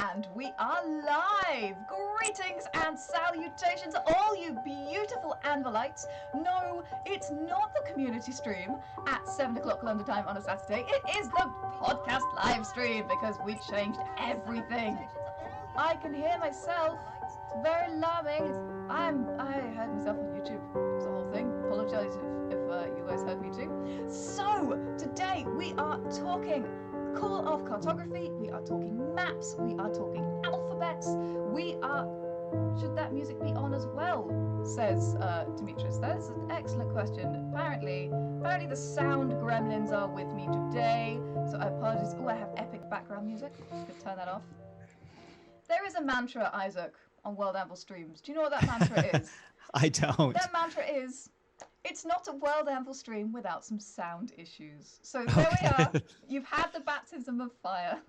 And we are live! Greetings and salutations, all you beautiful Anvilites. No, it's not the community stream at 7 o'clock London time on a Saturday. It is the podcast live stream because we changed everything. I can hear myself. It's very alarming. I heard myself on YouTube. It was the whole thing. Apologise if you guys heard me too. So, today we are talking call of cartography, we are talking maps, we are talking alphabets, we are... Should that music be on as well? Says Demetrius. That's an excellent question. Apparently the sound gremlins are with me today, so I apologize. Oh, I have epic background music. Just gonna turn that off. There is a mantra, Isaac, on World Anvil streams. Do you know what that mantra is? I don't. That mantra is, it's not a World Anvil stream without some sound issues. So there we are. You've had the baptism of fire.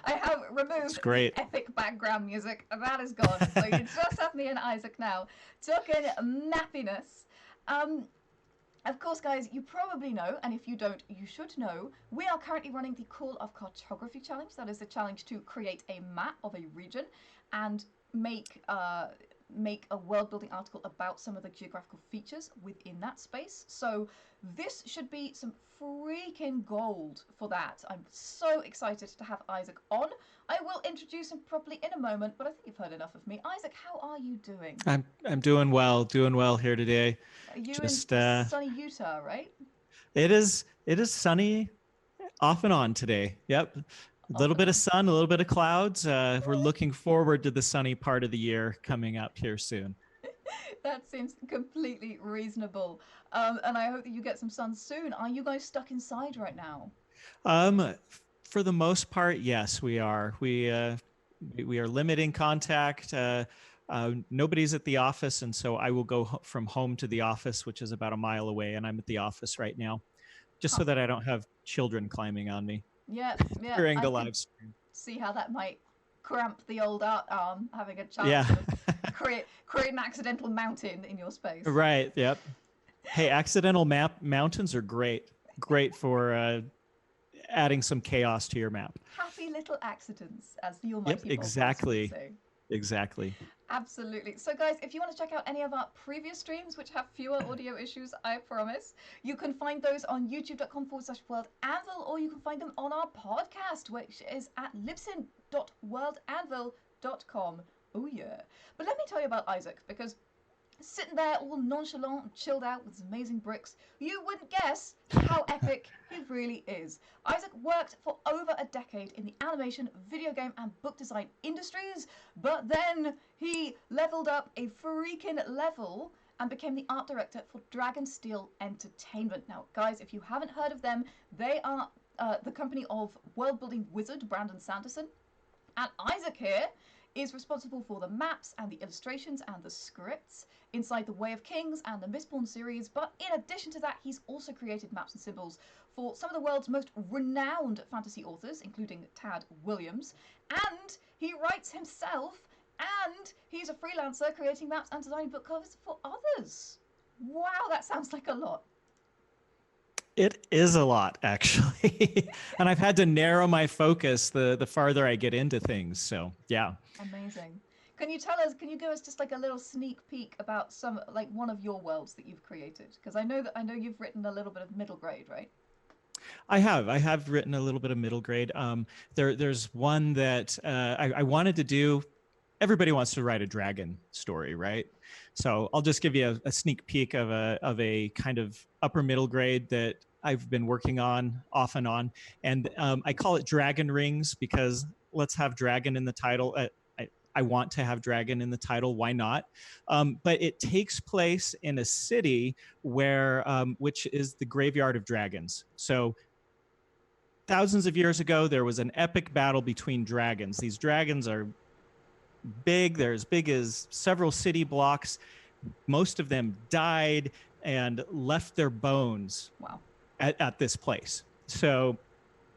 I have removed the epic background music. That is gone. So you just have me and Isaac now talking mappiness. Of course, guys, you probably know, and if you don't, you should know, we are currently running the Call of Cartography challenge. That is the challenge to create a map of a region and make a world building article about some of the geographical features within that space. So this should be some freaking gold for that. I'm so excited to have Isaac on. I will introduce him properly in a moment, but I think you've heard enough of me. Isaac, how are you doing? I'm doing well here today. Are you in sunny Utah, right? It is sunny off and on today. Yep. A little bit of sun, a little bit of clouds. We're looking forward to the sunny part of the year coming up here soon. That seems completely reasonable. And I hope that you get some sun soon. Are you guys stuck inside right now? For the most part, yes, we are. We are limiting contact. Nobody's at the office, and so I will go from home to the office, which is about a mile away, and I'm at the office right now, just so that I don't have children climbing on me. Yeah. During the live stream. See how that might cramp the old art arm, having a chance to create an accidental mountain in your space. Right. Yep. Hey, accidental mountains are great for adding some chaos to your map. Happy little accidents, as the almighty Yep, exactly. Say. Exactly. Absolutely. So guys, if you want to check out any of our previous streams, which have fewer audio issues, I promise, you can find those on youtube.com/worldanvil, or you can find them on our podcast, which is at libsyn.worldanvil.com. Oh yeah. But let me tell you about Isaac, because sitting there all nonchalant and chilled out with his amazing bricks, you wouldn't guess how epic he really is. Isaac worked for over a decade in the animation, video game and book design industries, but then he leveled up a freaking level and became the art director for Dragonsteel Entertainment. Now guys, if you haven't heard of them, they are the company of world building wizard Brandon Sanderson, and Isaac here is responsible for the maps and the illustrations and the scripts inside the Way of Kings and the Mistborn series, but in addition to that, he's also created maps and symbols for some of the world's most renowned fantasy authors, including Tad Williams, and he writes himself, and he's a freelancer creating maps and designing book covers for others. Wow, that sounds like a lot. It is a lot, actually. And I've had to narrow my focus the farther I get into things. So, yeah. Amazing. Can you give us just like a little sneak peek about one of your worlds that you've created? Because I know you've written a little bit of middle grade, right? I have written a little bit of middle grade. There's one that I wanted to do. Everybody wants to write a dragon story, right? So I'll just give you a sneak peek of a kind of upper middle grade that I've been working on off and on. And I call it Dragon Rings because let's have dragon in the title. I want to have dragon in the title. Why not? But it takes place in a city which is the graveyard of dragons. So thousands of years ago, there was an epic battle between dragons. These dragons are big. They're as big as several city blocks. Most of them died and left their bones at this place. So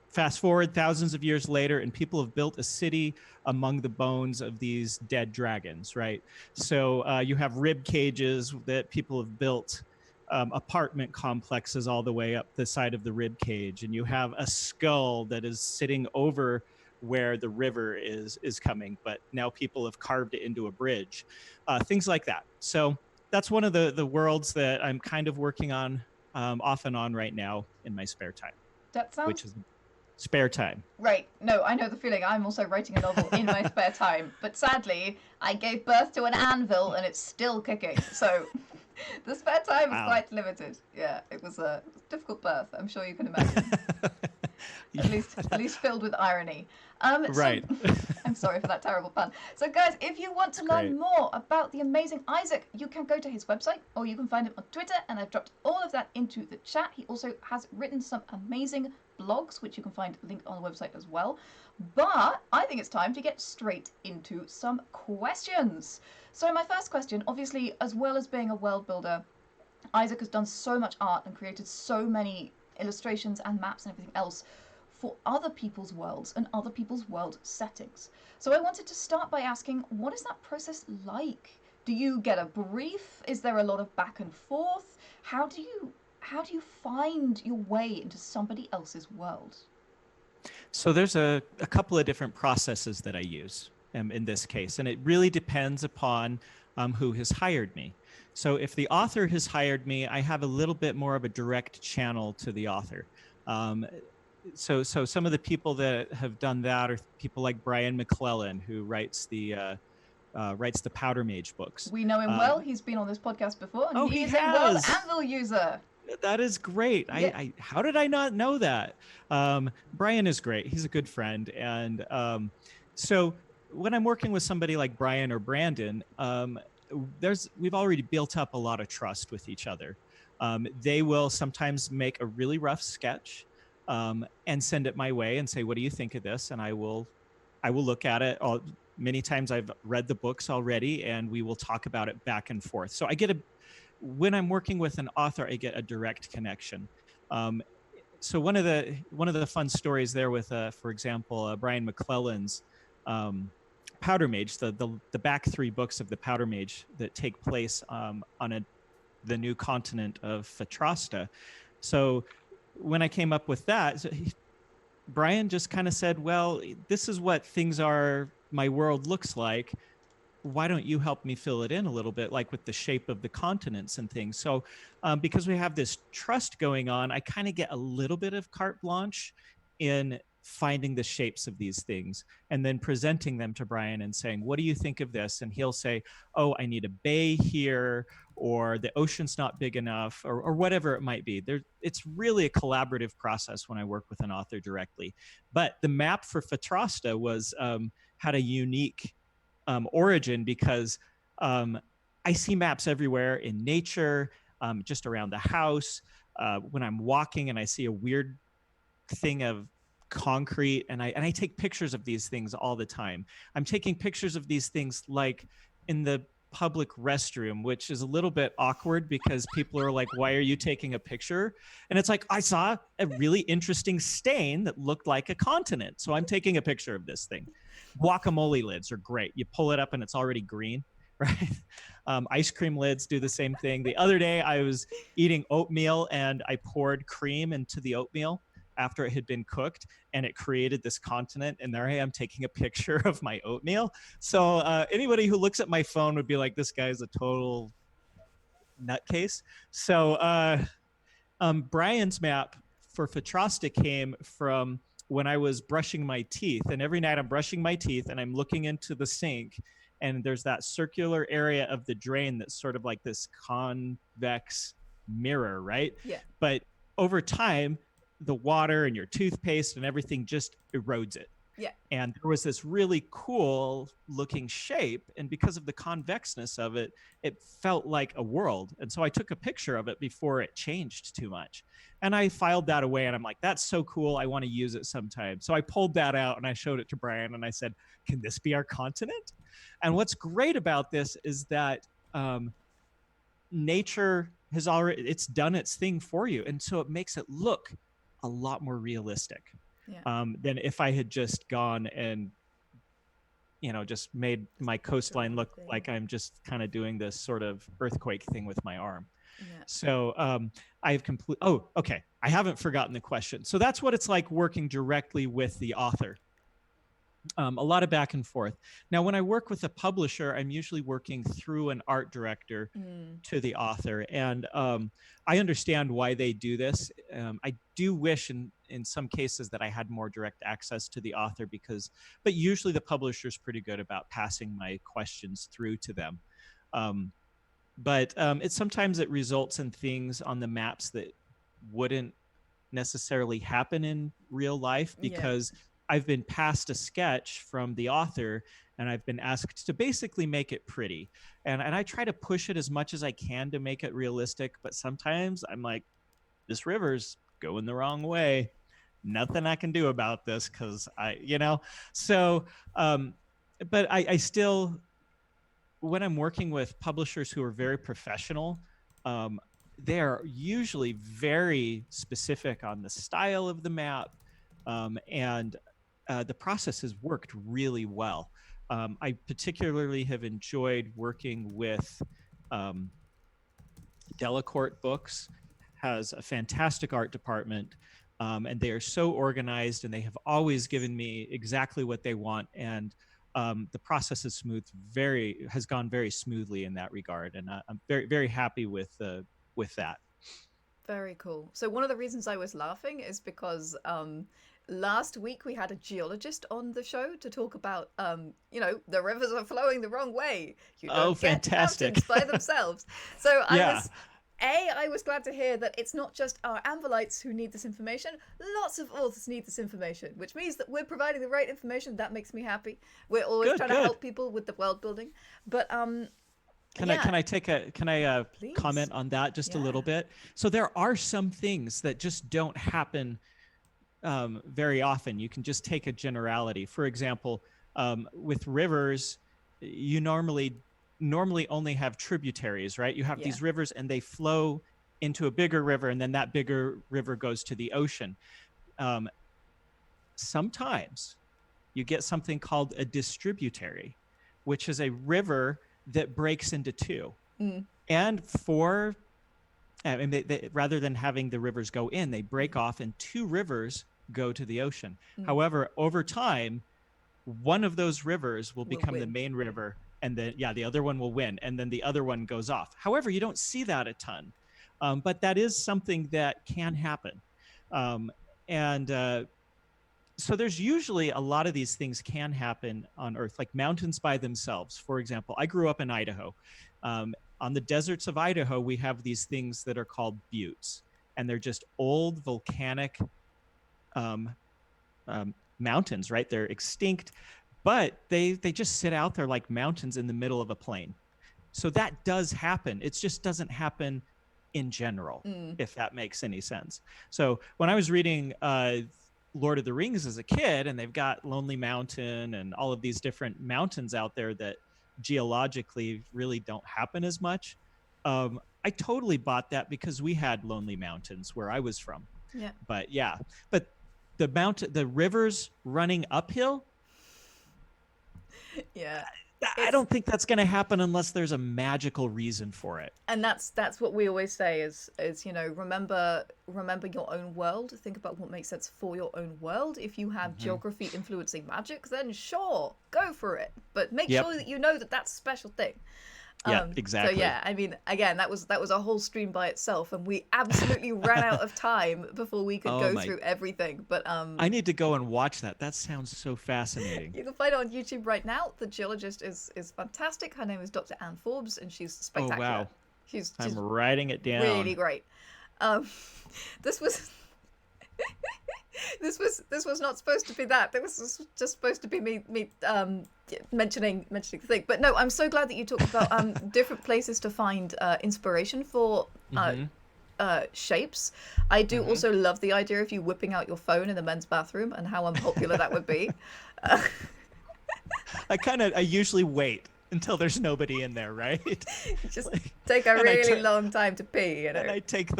fast forward thousands of years later, and people have built a city among the bones of these dead dragons, right? So you have rib cages that people have built, apartment complexes all the way up the side of the rib cage, and you have a skull that is sitting over where the river is coming, but now people have carved it into a bridge, things like that. So that's one of the worlds that I'm kind of working on off and on right now in my spare time, That which sounds is spare time. right. No, I know the feeling. I'm also writing a novel in my spare time, but sadly, I gave birth to an anvil and it's still kicking. So the spare time is Wow. quite limited. Yeah, it was a difficult birth. I'm sure you can imagine. Yeah. At least filled with irony. So Right. I'm sorry for that terrible pun. So guys, if you want to learn Great. more about the amazing Isaac, you can go to his website or you can find him on Twitter, and I've dropped all of that into the chat. He also has written some amazing blogs, which you can find linked on the website as well. But I think it's time to get straight into some questions. So my first question, obviously, as well as being a world builder, Isaac has done so much art and created so many illustrations and maps and everything else for other people's worlds and other people's world settings. So I wanted to start by asking, what is that process like? Do you get a brief? Is there a lot of back and forth? How do you find your way into somebody else's world? So there's a couple of different processes that I use in this case, and it really depends upon who has hired me. So if the author has hired me, I have a little bit more of a direct channel to the author. So some of the people that have done that are people like Brian McClellan, who writes the Powder Mage books. We know him well. He's been on this podcast before, and he is a world anvil user. That is great. Yeah. How did I not know that? Brian is great. He's a good friend. And so when I'm working with somebody like Brian or Brandon, we've already built up a lot of trust with each other. They will sometimes make a really rough sketch and send it my way and say, what do you think of this? And I will look at it. Many times I've read the books already, and we will talk about it back and forth. So when I'm working with an author, I get a direct connection. So one of the fun stories there with, for example, Brian McClellan's Powder Mage, the back three books of the Powder Mage that take place on the new continent of Fatrasta. So when I came up with that, Brian just kind of said, well, this is what my world looks like. Why don't you help me fill it in a little bit, like with the shape of the continents and things? So because we have this trust going on, I kind of get a little bit of carte blanche in finding the shapes of these things and then presenting them to Brian and saying, what do you think of this? And he'll say, oh, I need a bay here, or the ocean's not big enough, or whatever it might be. It's really a collaborative process when I work with an author directly. But the map for Fatrasta had a unique origin because I see maps everywhere in nature, just around the house. When I'm walking and I see a weird thing of concrete, and I take pictures of these things all the time. I'm taking pictures of these things like in the public restroom, which is a little bit awkward because people are like, why are you taking a picture? And it's like, I saw a really interesting stain that looked like a continent, so I'm taking a picture of this thing. Guacamole lids are great. You pull it up and it's already green, right? Ice cream lids do the same thing. The other day I was eating oatmeal and I poured cream into the oatmeal after it had been cooked, and it created this continent, and there I am taking a picture of my oatmeal. So anybody who looks at my phone would be like, this guy's a total nutcase. So Brian's map for Fatrasta came from when I was brushing my teeth, and every night I'm brushing my teeth and I'm looking into the sink, and there's that circular area of the drain that's sort of like this convex mirror, right? Yeah. But over time, the water and your toothpaste and everything just erodes it. Yeah. And there was this really cool looking shape, and because of the convexness of it, it felt like a world. And so I took a picture of it before it changed too much. And I filed that away, and I'm like, that's so cool. I want to use it sometime. So I pulled that out and I showed it to Brian and I said, can this be our continent? And what's great about this is that nature has it's done its thing for you. And so it makes it look a lot more realistic than if I had just gone and, just made my coastline look like I'm just kind of doing this sort of earthquake thing with my arm. Yeah. So I've okay. I haven't forgotten the question. So that's what it's like working directly with the author. A lot of back and forth. Now, when I work with a publisher, I'm usually working through an art director to the author, and I understand why they do this. I do wish, in some cases, that I had more direct access to the author, but usually the publisher's pretty good about passing my questions through to them. But sometimes it results in things on the maps that wouldn't necessarily happen in real life, Yeah. because I've been passed a sketch from the author and I've been asked to basically make it pretty. And I try to push it as much as I can to make it realistic, but sometimes I'm like, this river's going the wrong way. Nothing I can do about this, because so but I still, when I'm working with publishers who are very professional, they're usually very specific on the style of the map, and the process has worked really well. I particularly have enjoyed working with Delacorte Books. Has a fantastic art department, and they are so organized, and they have always given me exactly what they want, and the process is has gone very smoothly in that regard, and I'm very, very happy with that. Very cool. So one of the reasons I was laughing is because last week we had a geologist on the show to talk about, the rivers are flowing the wrong way. You don't Oh, get fantastic. mountains by themselves. So Yeah. I was glad to hear that it's not just our Amberlites who need this information. Lots of authors need this information, which means that we're providing the right information. That makes me happy. We're always trying to help people with the world building. But Can I Please. comment on that just a little bit? So there are some things that just don't happen very often. You can just take a generality. For example, with rivers, you normally only have tributaries, right? You have these rivers and they flow into a bigger river, and then that bigger river goes to the ocean. Sometimes you get something called a distributary, which is a river that breaks into two. And rather than having the rivers go in, they break off and two rivers go to the ocean. However, over time, one of those rivers will become the main river, and then the other one will win, and then the other one goes off. However, you don't see that a ton, but that is something that can happen. So there's usually a lot of these things can happen on Earth, like mountains by themselves. For example, I grew up in Idaho. On the deserts of Idaho, we have these things that are called buttes, and they're just old volcanic mountains, right? They're extinct, but they just sit out there like mountains in the middle of a plain. So that does happen. It just doesn't happen in general, if that makes any sense. So when I was reading Lord of the Rings as a kid, and they've got Lonely Mountain and all of these different mountains out there that geologically really don't happen as much, I totally bought that because we had Lonely Mountains where I was from. But the rivers running uphill, I don't think that's going to happen unless there's a magical reason for it. And that's what we always say is remember your own world. Think about what makes sense for your own world. If you have geography influencing magic, then sure, go for it. But make sure that you know that that's a special thing. Exactly. So I mean, again, that was a whole stream by itself, and we absolutely ran out of time before we could go through everything. But I need to go and watch that. That sounds so fascinating. You can find it on YouTube right now. The geologist is fantastic. Her name is Dr. Anne Forbes, and she's spectacular. Oh wow! She's I'm writing it down. Really great. This was this was not supposed to be that. This was just supposed to be me mentioning the thing. But no, I'm so glad that you talked about different places to find inspiration for shapes. I do also love the idea of you whipping out your phone in the men's bathroom and how unpopular that would be. I usually wait until there's nobody in there, right? Just take a really long time to pee, you know. And I take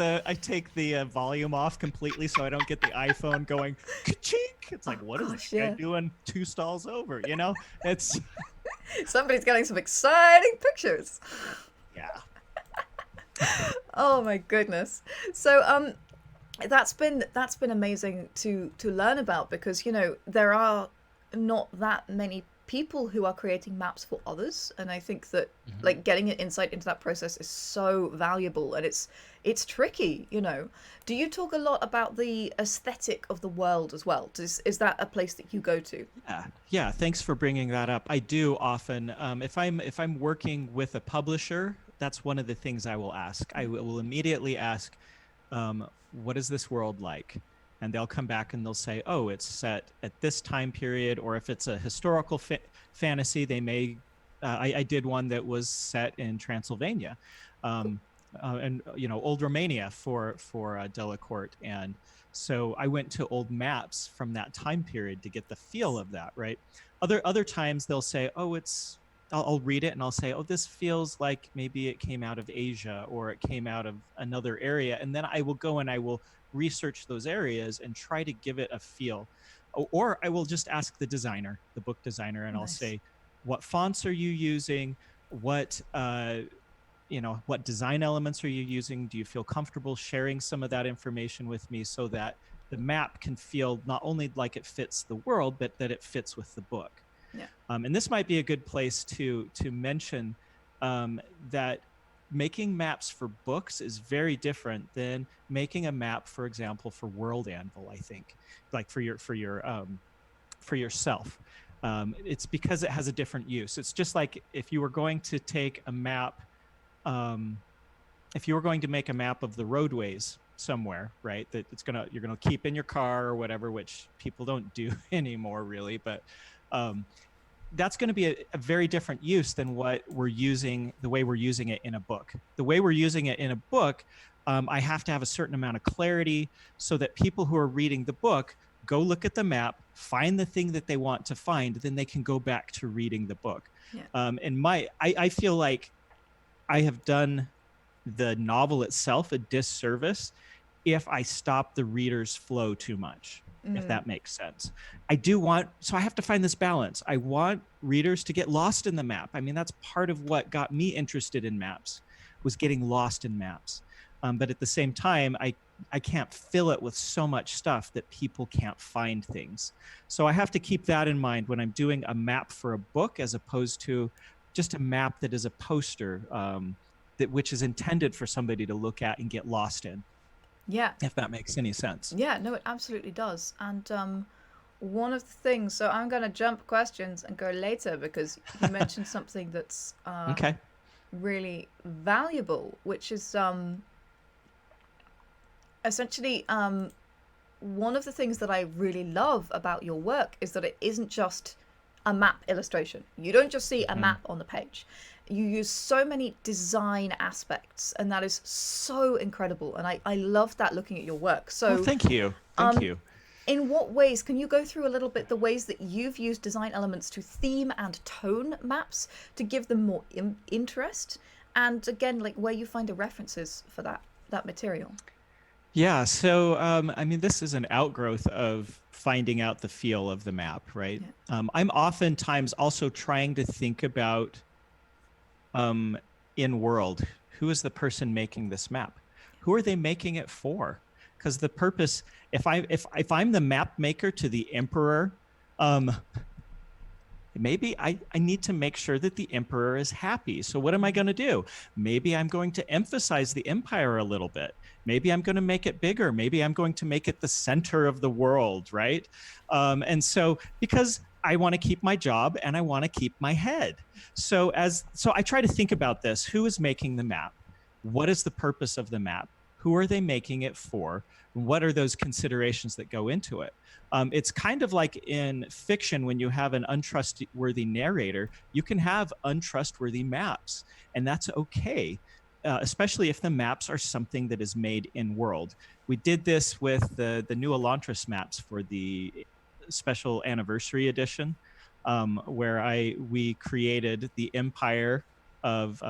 the volume off completely so I don't get the iPhone going ka-chink. It's like, what is this guy doing 2 stalls over? You know, it's somebody's getting some exciting pictures. Yeah. Oh my goodness. So that's been amazing to learn about, because there are not that many people who are creating maps for others, and I think that Mhm. like getting an insight into that process is so valuable, and it's tricky, you know. Do you talk a lot about the aesthetic of the world as well? Is that a place that you go to? Yeah. Thanks for bringing that up. I do often, if I'm working with a publisher, that's one of the things I will ask. I will immediately ask, what is this world like? And they'll come back and they'll say, oh, it's set at this time period, or if it's a historical fantasy, they may. I did one that was set in Transylvania, um, and old Romania for Delacorte, and so I went to old maps from that time period to get the feel of that. Right. Other times they'll say, oh, it's. I'll read it and I'll say, oh, this feels like maybe it came out of Asia or it came out of another area. And then I will go and I will research those areas and try to give it a feel. Or I will just ask the designer, the book designer, and I'll Nice. say, what fonts are you using? What what design elements are you using? Do you feel comfortable sharing some of that information with me so that the map can feel not only like it fits the world, but that it fits with the book? Yeah. And this might be a good place to mention that making maps for books is very different than making a map, for example, for World Anvil. I think, like for yourself. It's because it has a different use. It's just like if you were going to take a map, um, if you were going to make a map of the roadways somewhere, right? That you're gonna keep in your car or whatever, which people don't do anymore, really. But that's going to be a very different use than what we're using, the way we're using it in a book. The way we're using it in a book, I have to have a certain amount of clarity so that people who are reading the book go look at the map, find the thing that they want to find, then they can go back to reading the book. Yeah. And I feel like I have done the novel itself a disservice if I stop the reader's flow too much, if that makes sense. So I have to find this balance. I want readers to get lost in the map. I mean, that's part of what got me interested in maps, was getting lost in maps. But at the same time, I can't fill it with so much stuff that people can't find things. So I have to keep that in mind when I'm doing a map for a book, as opposed to just a map that is a poster, which is intended for somebody to look at and get lost in. Yeah. If that makes any sense. Yeah, no, it absolutely does. And one of the things, so I'm going to jump questions and go later because you mentioned something that's Okay. really valuable, which is essentially one of the things that I really love about your work is that it isn't just a map illustration. You don't just see a map on the page. You use so many design aspects, and that is so incredible. And I love that looking at your work. So, thank you. Thank you. in what ways can you go through a little bit the ways that you've used design elements to theme and tone maps to give them more interest? And again, like where you find the references for that material. Yeah. So, I mean, this is an outgrowth of finding out the feel of the map, right? Yeah. I'm oftentimes also trying to think about in world, who is the person making this map? Who are they making it for? Because the purpose, if I'm the map maker to the emperor, maybe I need to make sure that the emperor is happy. So what am I going to do? Maybe I'm going to emphasize the empire a little bit. Maybe I'm going to make it bigger. Maybe I'm going to make it the center of the world, right? And so because I want to keep my job and I want to keep my head. So I try to think about this. Who is making the map? What is the purpose of the map? Who are they making it for? What are those considerations that go into it? It's kind of like in fiction when you have an untrustworthy narrator, you can have untrustworthy maps, and that's okay, especially if the maps are something that is made in world. We did this with the new Elantris maps for the special anniversary edition, where we created the empire of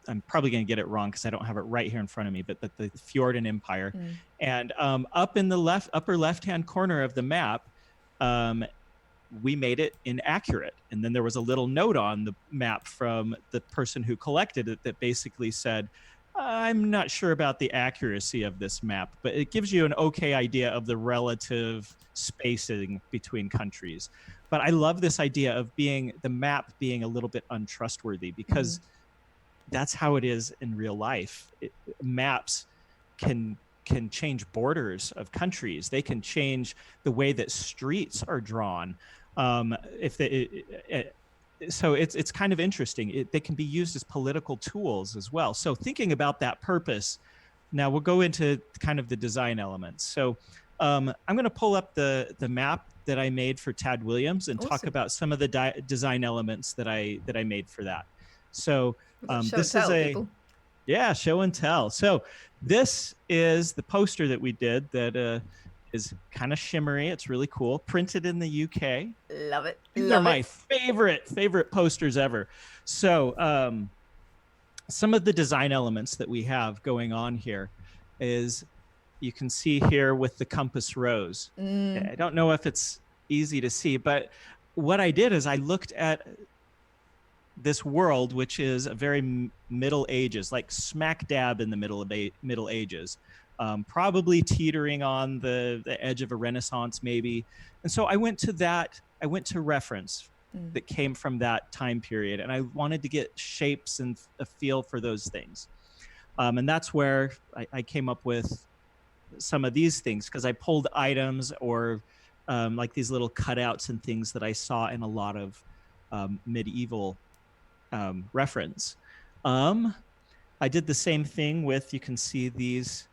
I'm probably going to get it wrong because I don't have it right here in front of me, but the Fjorden Empire. And up in the upper left-hand corner of the map, we made it inaccurate. And then there was a little note on the map from the person who collected it that basically said, I'm not sure about the accuracy of this map, but it gives you an okay idea of the relative spacing between countries. But I love this idea of the map being a little bit untrustworthy, because that's how it is in real life. Maps can change borders of countries. They can change the way that streets are drawn. If they, so it's kind of interesting. They can be used as political tools as well. So thinking about that purpose, now we'll go into kind of the design elements. So I'm going to pull up the map that I made for Tad Williams and talk about some of the design elements that I made for that. So this is yeah, show and tell. So this is the poster that we did that is kind of shimmery. It's really cool. Printed in the UK. Love it. These are my favorite posters ever. So some of the design elements that we have going on here is, you can see here with the compass rose. I don't know if it's easy to see, but what I did is I looked at this world, which is a very Middle Ages, like smack dab in the Middle Ages, probably teetering on the edge of a Renaissance maybe. And so I went to reference that came from that time period, and I wanted to get shapes and a feel for those things. And that's where I came up with some of these things, because I pulled items or like these little cutouts and things that I saw in a lot of medieval reference. I did the same thing with, you can see these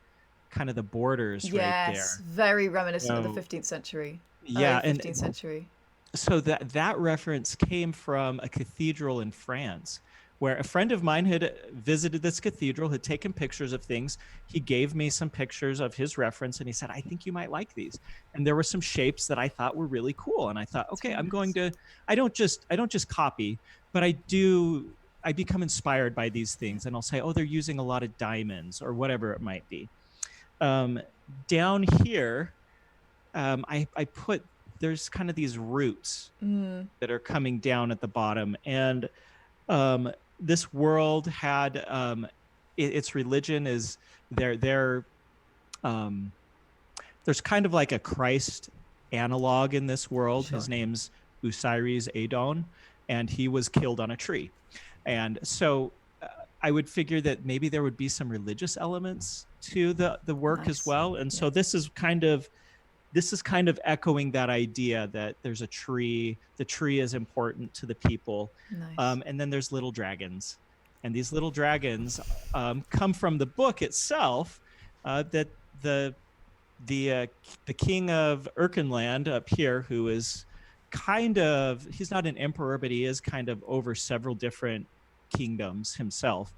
kind of the borders right there. Yes, very reminiscent of the 15th century. Yeah, 15th century. So that reference came from a cathedral in France, where a friend of mine had visited this cathedral, had taken pictures of things. He gave me some pictures of his reference, and he said, I think you might like these. And there were some shapes that I thought were really cool. And I thought, okay, I'm going to, I don't just copy, but I become inspired by these things. And I'll say, oh, they're using a lot of diamonds or whatever it might be. Down here, I put, there's kind of these roots that are coming down at the bottom. And this world had its religion is there's kind of like a Christ analog in this world. Sure. His name's Osiris Adon, and he was killed on a tree. And so I would figure that maybe there would be some religious elements to the work as well. And so this is kind of echoing that idea that there's a tree. The tree is important to the people. Nice. And then there's little dragons. And these little dragons come from the book itself, that the king of Erkenland up here, who is he's not an emperor, but he is kind of over several different kingdoms himself.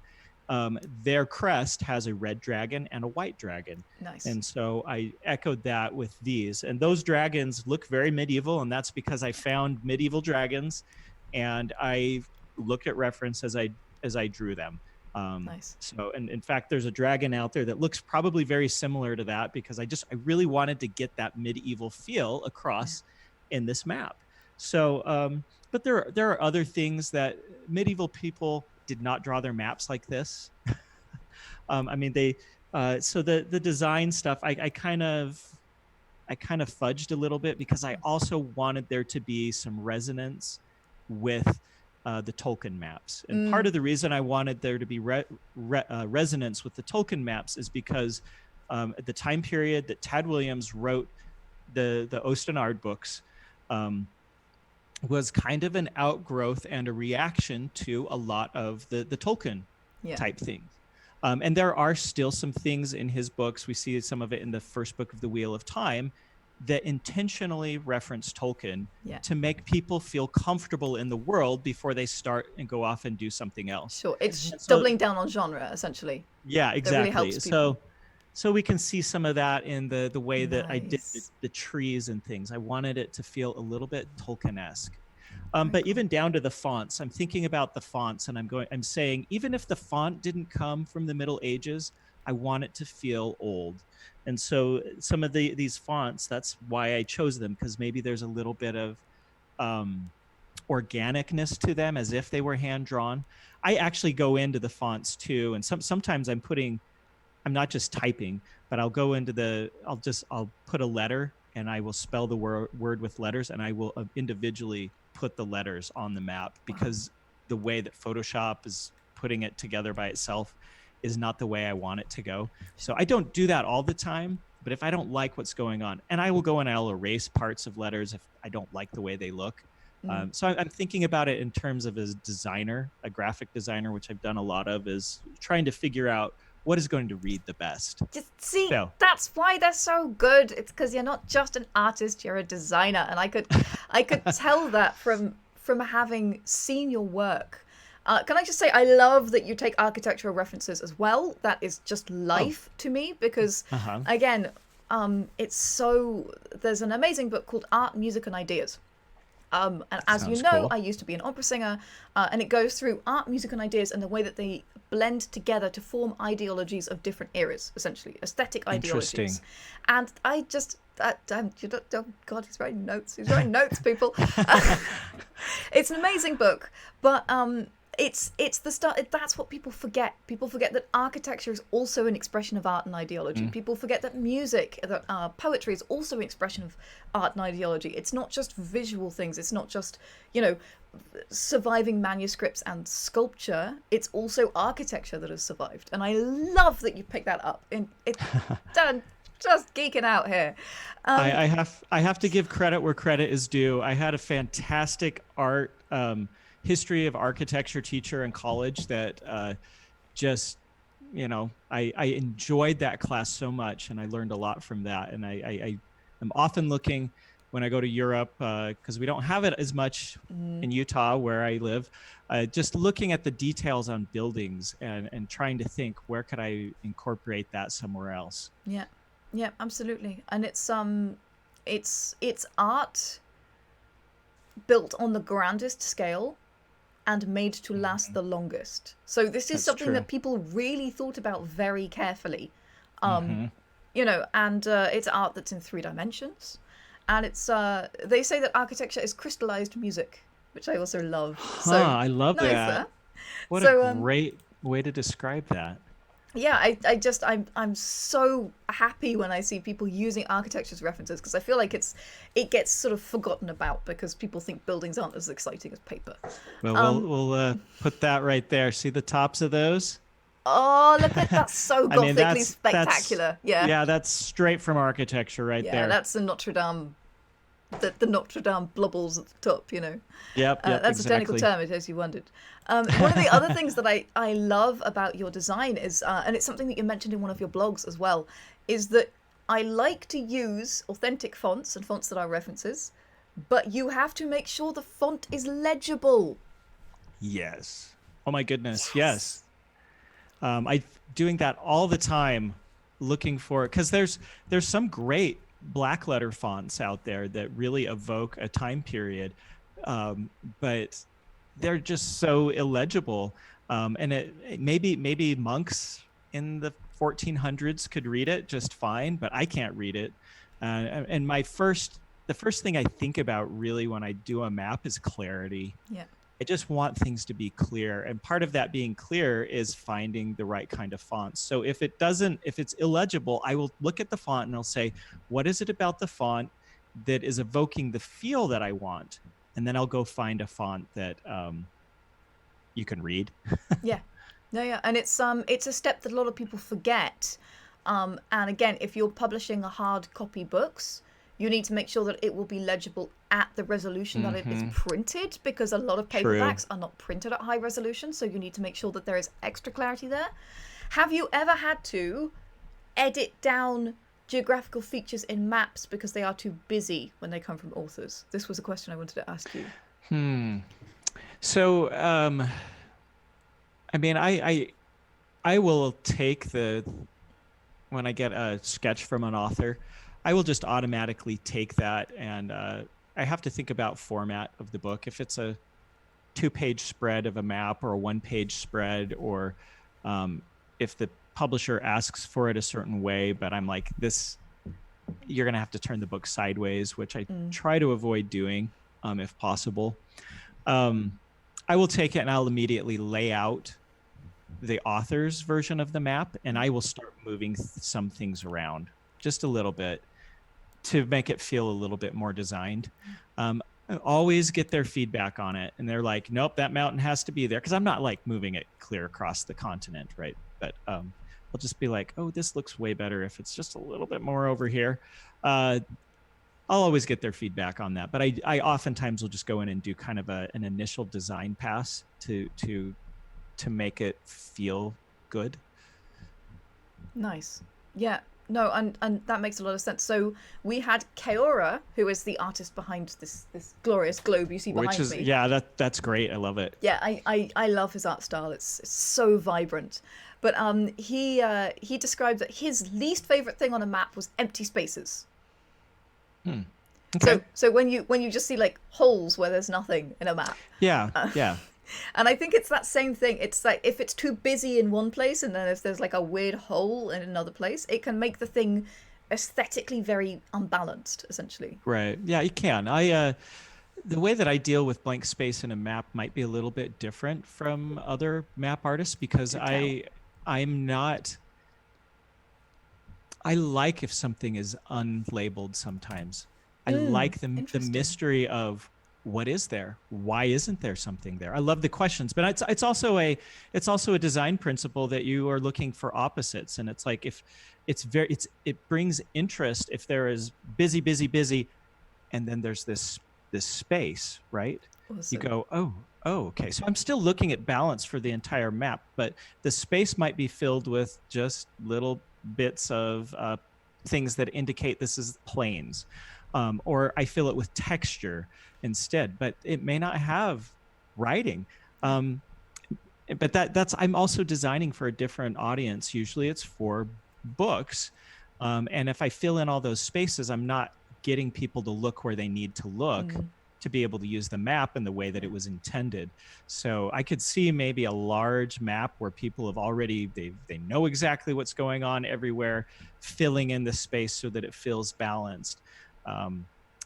Their crest has a red dragon and a white dragon. Nice. And so I echoed that with these. And those dragons look very medieval, and that's because I found medieval dragons, and I looked at reference as I drew them. Nice. So, and in fact, there's a dragon out there that looks probably very similar to that, because I really wanted to get that medieval feel across in this map. So, but there are other things that medieval people did not draw their maps like this. I mean, so the design stuff, I kind of fudged a little bit, because I also wanted there to be some resonance with the Tolkien maps. And part of the reason I wanted there to be resonance with the Tolkien maps is because at the time period that Tad Williams wrote the Ostenard books, was kind of an outgrowth and a reaction to a lot of the Tolkien type things. And there are still some things in his books, we see some of it in the first book of The Wheel of Time, that intentionally reference Tolkien to make people feel comfortable in the world before they start and go off and do something else. Sure, it's doubling down on genre, essentially. Yeah, exactly. That really helps people. So we can see some of that in the way that I did the trees and things. I wanted it to feel a little bit Tolkien-esque. But even down to the fonts, I'm thinking about the fonts, and I'm saying, even if the font didn't come from the Middle Ages, I want it to feel old. And so some of these fonts, that's why I chose them, because maybe there's a little bit of organicness to them as if they were hand drawn. I actually go into the fonts too, and sometimes I'm not just typing, but I'll go into I'll put a letter and I will spell the word with letters, and I will individually put the letters on the map, because the way that Photoshop is putting it together by itself is not the way I want it to go. So I don't do that all the time, but if I don't like what's going on, and I will go and I'll erase parts of letters if I don't like the way they look. So I'm thinking about it in terms of as a designer, a graphic designer, which I've done a lot of, is trying to figure out what is going to read the best. Just see, that's why they're so good. It's because you're not just an artist, you're a designer. And I could tell that from having seen your work. Can I just say, I love that you take architectural references as well. That is just life to me, because again, there's an amazing book called Art, Music and Ideas. And as you know, cool. I used to be an opera singer, and it goes through art, music, and ideas and the way that they blend together to form ideologies of different eras, essentially, aesthetic ideologies. And I just, oh God, he's writing notes. He's writing notes, people. It's an amazing book, but it's the start. That's what people forget. People forget that architecture is also an expression of art and ideology. People forget that music, that poetry is also an expression of art and ideology. It's not just visual things. It's not just, surviving manuscripts and sculpture. It's also architecture that has survived. And I love that you picked that up. Just geeking out here. I have to give credit where credit is due. I had a fantastic art history of architecture teacher in college that I enjoyed that class so much, and I learned a lot from that. And I am often looking when I go to Europe, because we don't have it as much in Utah where I live, just looking at the details on buildings and trying to think, where could I incorporate that somewhere else? Yeah, absolutely. And it's art built on the grandest scale and made to last the longest. So this is something that people really thought about very carefully. And it's art that's in 3 dimensions. And it's they say that architecture is crystallized music, which I also love. So I love nice that. There. What a great way to describe that. Yeah, I'm so happy when I see people using architecture as references, because I feel like it gets sort of forgotten about because people think buildings aren't as exciting as paper. Well, we'll put that right there. See the tops of those? Oh, look at that's so gothically spectacular. Yeah, that's straight from architecture right there. Yeah, that's the Notre Dame. The Notre Dame blubbles at the top, Yep, that's exactly. a technical term, in case you wondered. One of the other things that I love about your design is, and it's something that you mentioned in one of your blogs as well, is that I like to use authentic fonts and fonts that are references, but you have to make sure the font is legible. Yes. Oh my goodness, yes. I'm doing that all the time, looking for, because there's some great black letter fonts out there that really evoke a time period, but they're just so illegible, and it maybe monks in the 1400s could read it just fine, but I can't read it. And the first thing I think about really when I do a map is clarity. Yeah, I just want things to be clear, and part of that being clear is finding the right kind of fonts. So if it's illegible, I will look at the font and I'll say, what is it about the font that is evoking the feel that I want? And then I'll go find a font that you can read. Yeah, and it's a step that a lot of people forget. And again, if you're publishing a hard copy books, you need to make sure that it will be legible at the resolution that it is printed, because a lot of paperbacks are not printed at high resolution. So you need to make sure that there is extra clarity there. Have you ever had to edit down geographical features in maps because they are too busy when they come from authors? This was a question I wanted to ask you. So, I mean, I will take when I get a sketch from an author, I will just automatically take that, and I have to think about format of the book. If it's a 2-page spread of a map or a 1-page spread, or if the publisher asks for it a certain way, but I'm like, this, you're going to have to turn the book sideways, which I try to avoid doing if possible. I will take it and I'll immediately lay out the author's version of the map, and I will start moving some things around just a little bit to make it feel a little bit more designed. I always get their feedback on it, and they're like, nope, that mountain has to be there, because I'm not like moving it clear across the continent, right? But I'll just be like, oh, this looks way better if it's just a little bit more over here. I'll always get their feedback on that, but I oftentimes will just go in and do kind of an initial design pass to make it feel good. Nice. Yeah. No, and that makes a lot of sense. So we had Keora, who is the artist behind this glorious globe you see behind me. Yeah, that's great. I love it. Yeah, I love his art style. It's so vibrant. But he described that his least favorite thing on a map was empty spaces. Okay. So when you just see like holes where there's nothing in a map. Yeah. And I think it's that same thing. It's like if it's too busy in one place and then if there's like a weird hole in another place, it can make the thing aesthetically very unbalanced, essentially. Right. Yeah, you can. The way that I deal with blank space in a map might be a little bit different from other map artists, because I'm not. I like if something is unlabeled sometimes. I like the mystery of what is there? Why isn't there something there? I love the questions, but it's also a design principle that you are looking for opposites. And it's like, if it brings interest if there is busy, and then there's this space, right? Awesome. You go, oh, okay. So I'm still looking at balance for the entire map, but the space might be filled with just little bits of things that indicate this is plains. Or I fill it with texture instead, but it may not have writing. But that's I'm also designing for a different audience. Usually it's for books. And if I fill in all those spaces, I'm not getting people to look where they need to look to be able to use the map in the way that it was intended. So I could see maybe a large map where people have already, they know exactly what's going on everywhere, filling in the space so that it feels balanced.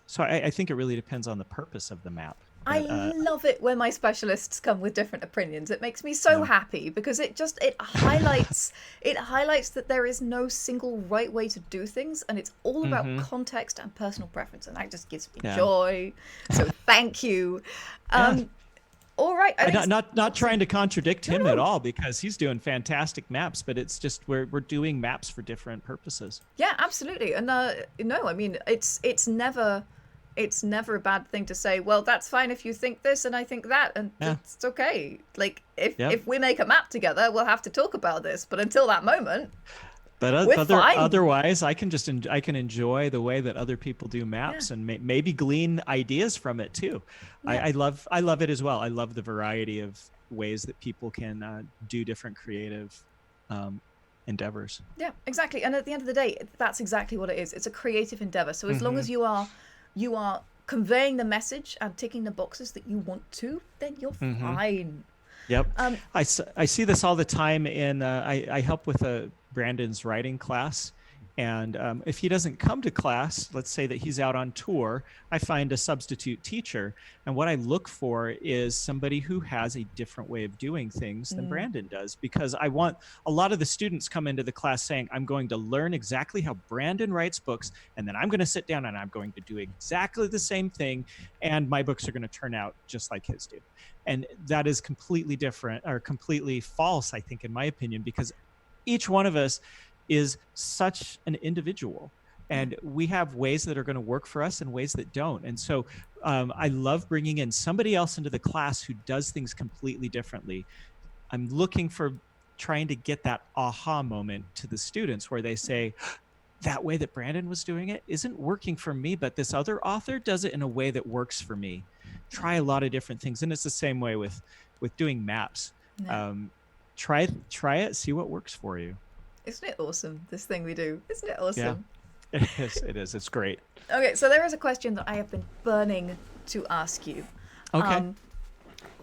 So I think it really depends on the purpose of the map. I love it when my specialists come with different opinions. It makes me so happy, because it highlights that there is no single right way to do things, and it's all about context and personal preference, and that just gives me joy. So thank you. All right. Not trying to contradict him at all, because he's doing fantastic maps, but it's just we're doing maps for different purposes. Yeah, absolutely. And no, I mean it's never a bad thing to say, well, that's fine if you think this and I think that, and it's okay. Like if we make a map together, we'll have to talk about this, but until that moment, but otherwise I can enjoy the way that other people do maps and maybe glean ideas from it too. I love it as well. I love the variety of ways that people can do different creative endeavors. Yeah, exactly. And at the end of the day, that's exactly what it is. It's a creative endeavor. So as long as you are conveying the message and ticking the boxes that you want to, then you're fine. Yep. I see this all the time in I help with Brandon's writing class, and if he doesn't come to class, let's say that he's out on tour, I find a substitute teacher, and what I look for is somebody who has a different way of doing things than Brandon does, because I want a lot of the students come into the class saying, I'm going to learn exactly how Brandon writes books, and then I'm going to sit down and I'm going to do exactly the same thing, and my books are going to turn out just like his do. And that is completely different, or completely false, I think, in my opinion, because each one of us is such an individual, and we have ways that are going to work for us and ways that don't. And so I love bringing in somebody else into the class who does things completely differently. I'm looking for trying to get that aha moment to the students where they say, that way that Brandon was doing it isn't working for me, but this other author does it in a way that works for me. Try a lot of different things. And it's the same way with doing maps. Try it, see what works for you. Isn't it awesome, this thing we do? Isn't it awesome? Yeah, it is. It's great. Okay, so there is a question that I have been burning to ask you. Okay.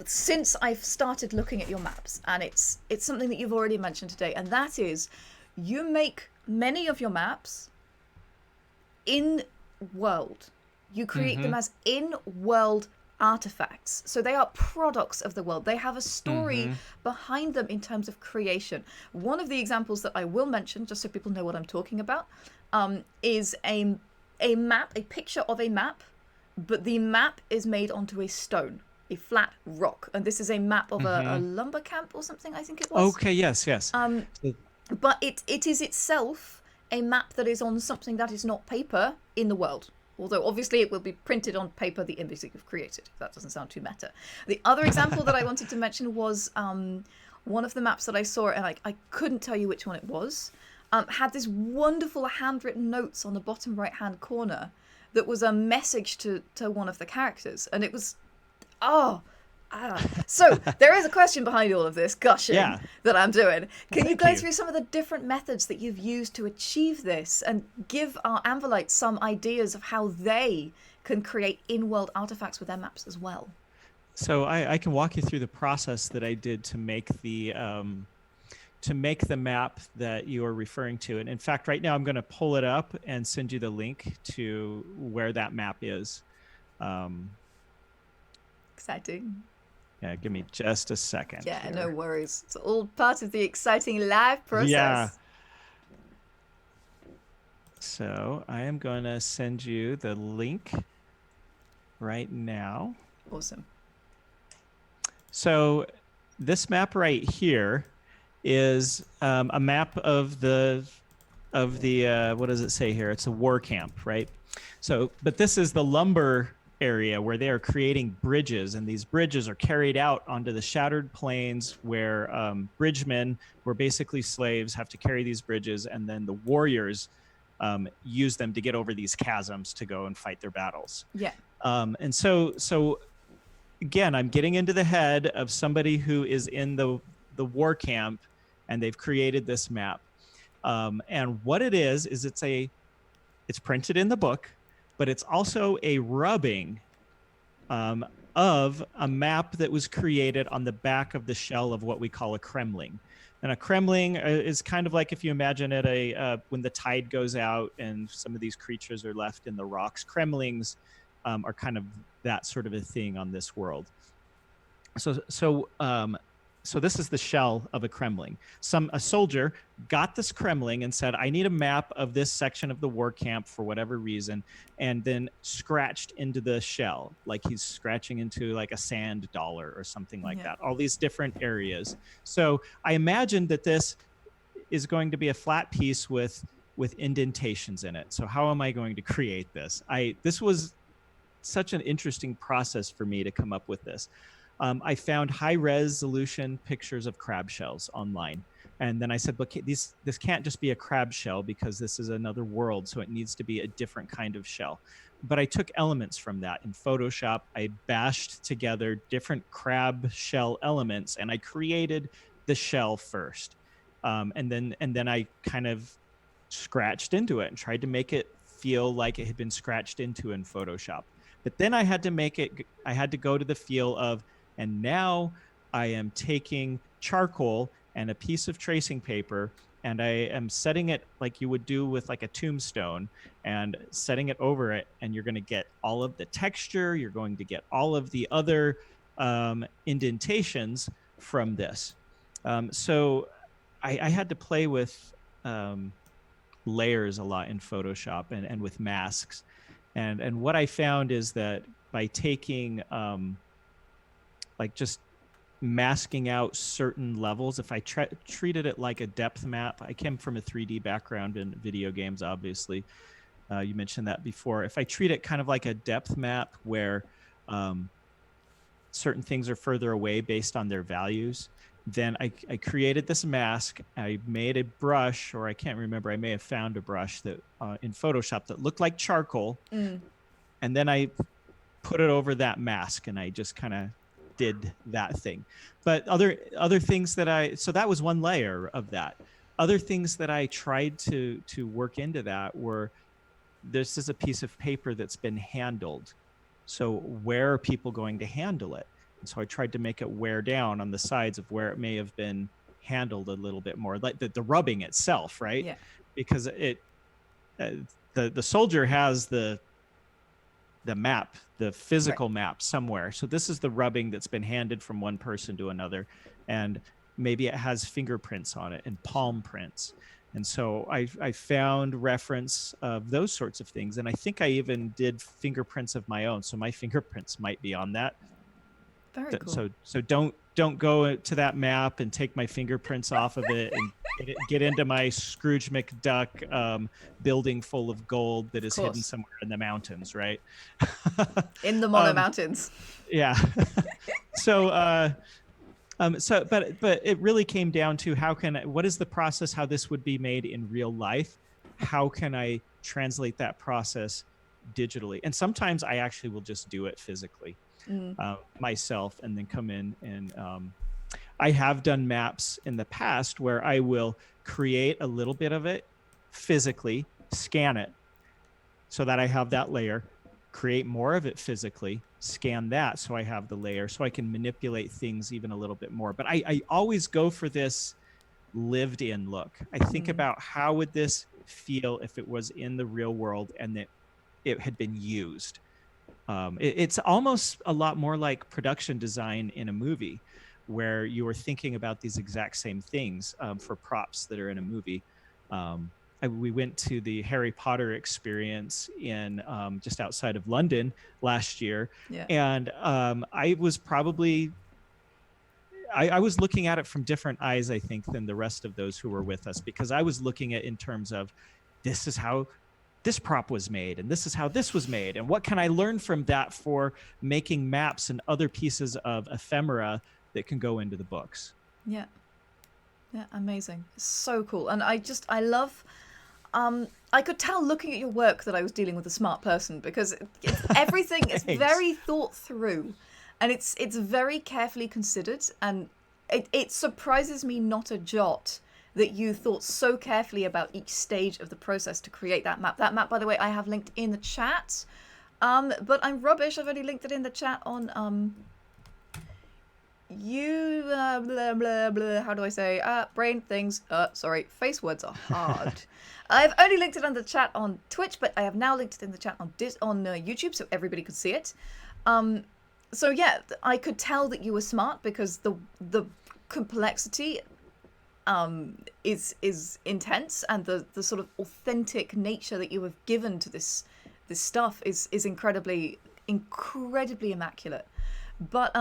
Since I've started looking at your maps, and it's something that you've already mentioned today, and that is, you make many of your maps in world. You create them as in world artifacts. So they are products of the world. They have a story Mm-hmm. behind them in terms of creation. One of the examples that I will mention, just so people know what I'm talking about, is a map, a picture of a map, but the map is made onto a stone, a flat rock. And this is a map of a Mm-hmm. lumber camp or something, I think it was. Okay, yes, yes. But it is itself a map that is on something that is not paper in the world. Although obviously it will be printed on paper, the image that you've created. If that doesn't sound too meta. The other example that I wanted to mention was one of the maps that I saw, and I couldn't tell you which one it was, had this wonderful handwritten notes on the bottom right-hand corner that was a message to one of the characters. And it was, So there is a question behind all of this gushing that I'm doing. Can you go through some of the different methods that you've used to achieve this and give our Anvilites some ideas of how they can create in-world artifacts with their maps as well? So I can walk you through the process that I did to make the map that you are referring to. And in fact, right now I'm going to pull it up and send you the link to where that map is. Exciting. Yeah, give me just a second. Yeah, here. no worries. It's all part of the exciting live process. Yeah. So I am going to send you the link right now. Awesome. So this map right here is a map of the what does it say here? It's a war camp, right? So, but this is the lumber area where they are creating bridges, and these bridges are carried out onto the shattered plains where bridgemen, who are basically slaves, have to carry these bridges, and then the warriors use them to get over these chasms to go and fight their battles. Yeah. And so again, I'm getting into the head of somebody who is in the war camp, and they've created this map. And what it is it's printed in the book, but it's also a rubbing of a map that was created on the back of the shell of what we call a kremling. And a kremling is kind of like, if you imagine it, when the tide goes out and some of these creatures are left in the rocks, kremlings are kind of that sort of a thing on this world. So this is the shell of a kremling. A soldier got this kremling and said, I need a map of this section of the war camp for whatever reason, and then scratched into the shell, like he's scratching into like a sand dollar or something like that, all these different areas. So I imagine that this is going to be a flat piece with indentations in it. So how am I going to create this? This was such an interesting process for me to come up with this. I found high resolution pictures of crab shells online. And then I said, look, this can't just be a crab shell because this is another world. So it needs to be a different kind of shell. But I took elements from that in Photoshop. I bashed together different crab shell elements, and I created the shell first. And then I kind of scratched into it and tried to make it feel like it had been scratched into in Photoshop. But then I had to go to the feel of, and now I am taking charcoal and a piece of tracing paper, and I am setting it like you would do with like a tombstone, and setting it over it, and you're going to get all of the texture, you're going to get all of the other indentations from this. So I had to play with layers a lot in Photoshop and with masks. And what I found is that by taking like just masking out certain levels, if I treated it like a depth map, I came from a 3D background in video games, obviously. You mentioned that before. If I treat it kind of like a depth map where certain things are further away based on their values, then I created this mask. I made a brush, or I can't remember, I may have found a brush that in Photoshop that looked like charcoal. And then I put it over that mask, and I just kind of did that thing. But other things that so that was one layer of that. Other things that I tried to work into that were, this is a piece of paper that's been handled. So where are people going to handle it? And so I tried to make it wear down on the sides of where it may have been handled a little bit more, like the rubbing itself, right? Yeah. Because the soldier has the the map, the physical map somewhere. So this is the rubbing that's been handed from one person to another, and maybe it has fingerprints on it and palm prints. And so I found reference of those sorts of things. And I think I even did fingerprints of my own. So my fingerprints might be on that. Very cool. So don't go to that map and take my fingerprints off of it and get into my Scrooge McDuck building full of gold that is hidden somewhere in the mountains, right? In the Mono Mountains. Yeah. So but it really came down to what is the process, how this would be made in real life? How can I translate that process digitally? And sometimes I actually will just do it physically myself, and then come in and I have done maps in the past where I will create a little bit of it physically, scan it so that I have that layer, create more of it physically, scan that so I have the layer, so I can manipulate things even a little bit more. But I always go for this lived in look. I think about how would this feel if it was in the real world and that it had been used. It's almost a lot more like production design in a movie, where you are thinking about these exact same things for props that are in a movie. We went to the Harry Potter experience in just outside of London last year. Yeah. And I was probably, I was looking at it from different eyes, I think, than the rest of those who were with us, because I was looking at it in terms of, this is how this prop was made, and this is how this was made, and what can I learn from that for making maps and other pieces of ephemera that can go into the books. Yeah, amazing. So cool. And I love, I could tell looking at your work that I was dealing with a smart person, because everything is very thought through, and it's very carefully considered, and it surprises me not a jot that you thought so carefully about each stage of the process to create that map. That map, by the way, I have linked in the chat, but I'm rubbish. I've only linked it in the chat on blah, blah, blah, how do I say, brain things, sorry, face words are hard. I've only linked it in the chat on Twitch, but I have now linked it in the chat on YouTube, so everybody could see it. So yeah, I could tell that you were smart, because the complexity is intense, and the sort of authentic nature that you have given to this stuff is incredibly immaculate. But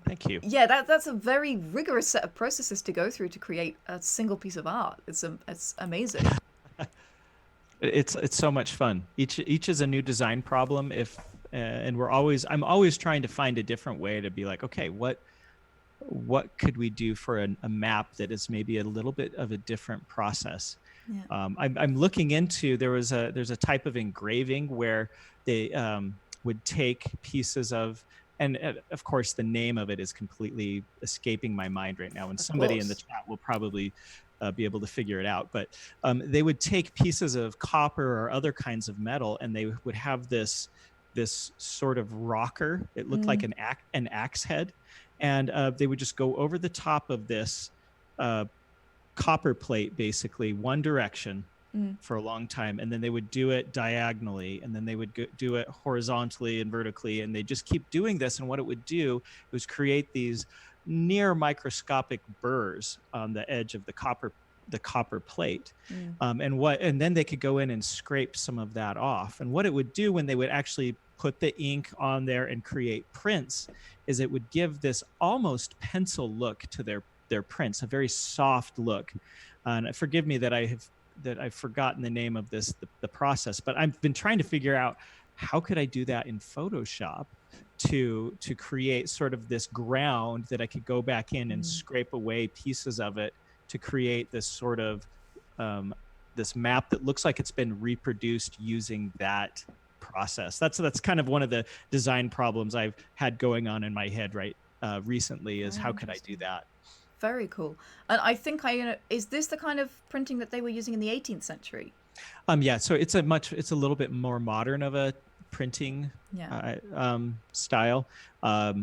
thank you. Yeah, that's a very rigorous set of processes to go through to create a single piece of art. It's amazing. It's so much fun. Each is a new design problem. And I'm always trying to find a different way to be like, okay, what could we do for a map that is maybe a little bit of a different process? Yeah. I'm looking into, there's a type of engraving where they would take pieces of, and of course the name of it is completely escaping my mind right now, and somebody in the chat will probably be able to figure it out. But they would take pieces of copper or other kinds of metal, and they would have this sort of rocker. It looked like an axe head. And they would just go over the top of this copper plate, basically one direction for a long time. And then they would do it diagonally, and then they would do it horizontally and vertically. And they just keep doing this. And what it would do was create these near microscopic burrs on the edge of the copper plate. And then they could go in and scrape some of that off. And what it would do when they would actually put the ink on there and create prints is it would give this almost pencil look to their prints, a very soft look. And forgive me that I've forgotten the name of the process, but I've been trying to figure out how could I do that in Photoshop to create sort of this ground that I could go back in and scrape away pieces of it to create this sort of this map that looks like it's been reproduced using that process. That's kind of one of the design problems I've had going on in my head recently, is how could I do that? Very cool. And I think is this the kind of printing that they were using in the 18th century? Yeah, so it's a little bit more modern of a printing style.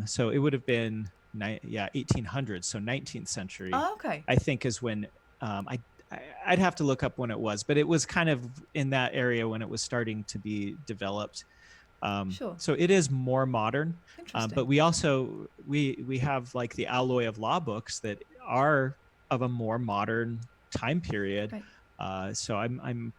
So it would have been 1800s, so 19th century. Oh, okay. I think is when I'd have to look up when it was, but it was kind of in that area when it was starting to be developed. Sure. So it is more modern, Interesting. but we also we have like the alloy of law books that are of a more modern time period. Right. So I'm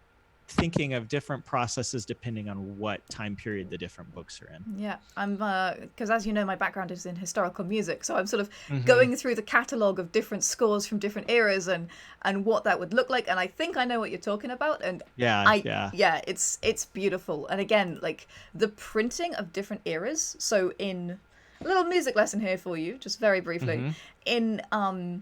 thinking of different processes depending on what time period the different books are in. Yeah, I'm because as you know, my background is in historical music, so I'm sort of Mm-hmm. going through the catalogue of different scores from different eras and what that would look like, and I think I know what you're talking about, and Yeah, yeah. yeah, it's beautiful, and again, like the printing of different eras. So in a little music lesson here for you, just very briefly, Mm-hmm.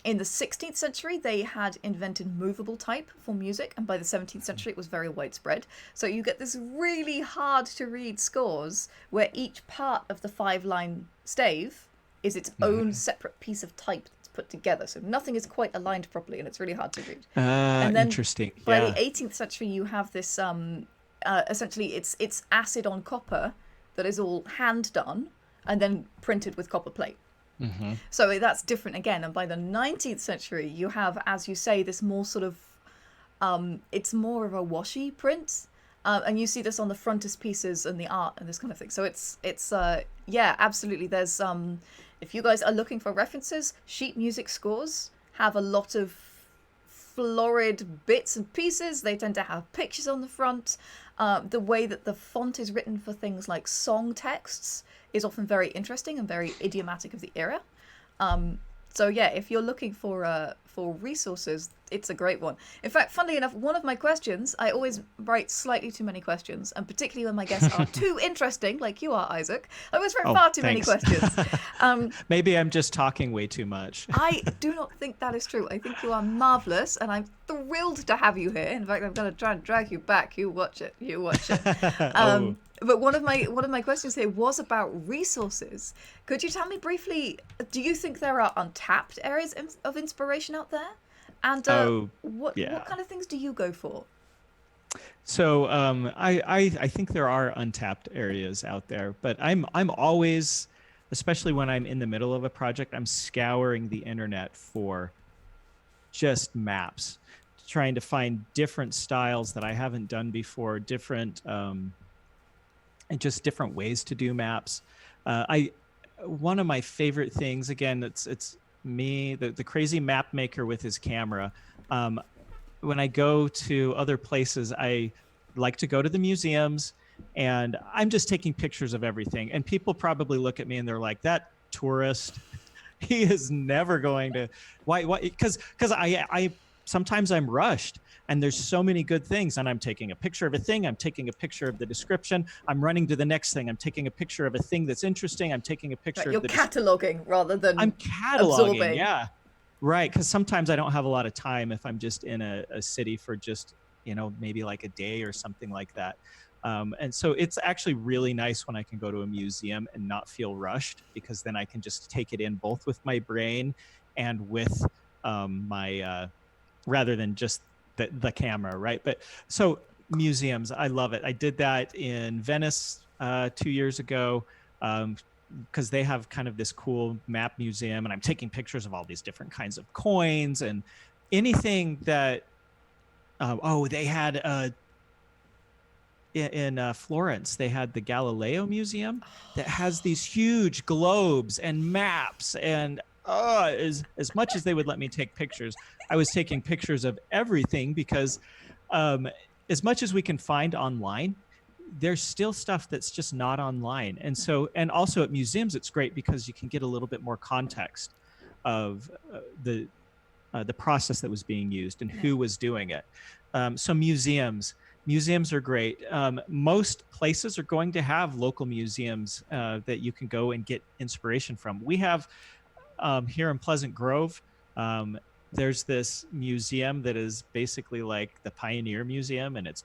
in the 16th century, they had invented movable type for music, and by the 17th century, it was very widespread. So you get this really hard to read scores where each part of the 5-line stave is its own separate piece of type that's put together. So nothing is quite aligned properly, and it's really hard to read. And then Interesting. by Yeah. the 18th century, you have this essentially it's acid on copper that is all hand done and then printed with copper plate. Mm-hmm. So that's different again. And by the 19th century, you have, as you say, this more sort of, it's more of a washy print. And you see this on the frontispieces and the art and this kind of thing. So it's yeah, absolutely. There's, if you guys are looking for references, sheet music scores have a lot of florid bits and pieces. They tend to have pictures on the front. The way that the font is written for things like song texts is often very interesting and very idiomatic of the era. So yeah, if you're looking for resources, it's a great one. In fact, funnily enough, one of my questions, I always write slightly too many questions, and particularly when my guests are too interesting, like you are, Isaac, I always write far too many questions. Maybe I'm just talking way too much. I do not think that is true. I think you are marvelous, and I'm thrilled to have you here. In fact, I'm going to try and drag you back. You watch it. You watch it. Oh. But one of my questions here was about resources. Could you tell me briefly? Do you think there are untapped areas of inspiration out there? And what kind of things do you go for? So I think there are untapped areas out there, but I'm always, especially when I'm in the middle of a project, I'm scouring the internet for just maps, trying to find different styles that I haven't done before, different and just different ways to do maps. One of my favorite things, again, it's me, the crazy map maker with his camera. When I go to other places, I like to go to the museums, and I'm just taking pictures of everything. And people probably look at me and they're like, that tourist, he is never going to, why? Because I sometimes I'm rushed and there's so many good things, and I'm taking a picture of a thing, I'm taking a picture of the description, I'm running to the next thing, I'm taking a picture of a thing that's interesting, I'm taking a picture of You're cataloging rather than I'm cataloging, absorbing. yeah. Right, because sometimes I don't have a lot of time if I'm just in a city for just, maybe like a day or something like that. And so it's actually really nice when I can go to a museum and not feel rushed, because then I can just take it in both with my brain and with my, rather than just the camera, right? But so museums, I love it. I did that in Venice 2 years ago. Because they have kind of this cool map museum, and I'm taking pictures of all these different kinds of coins and anything that, they had in Florence, they had the Galileo Museum that has these huge globes and maps, and as much as they would let me take pictures, I was taking pictures of everything, because as much as we can find online, there's still stuff that's just not online. And so, and also at museums, it's great because you can get a little bit more context of the process that was being used and who was doing it. So museums are great. Most places are going to have local museums that you can go and get inspiration from. We have here in Pleasant Grove, there's this museum that is basically like the Pioneer Museum, and it's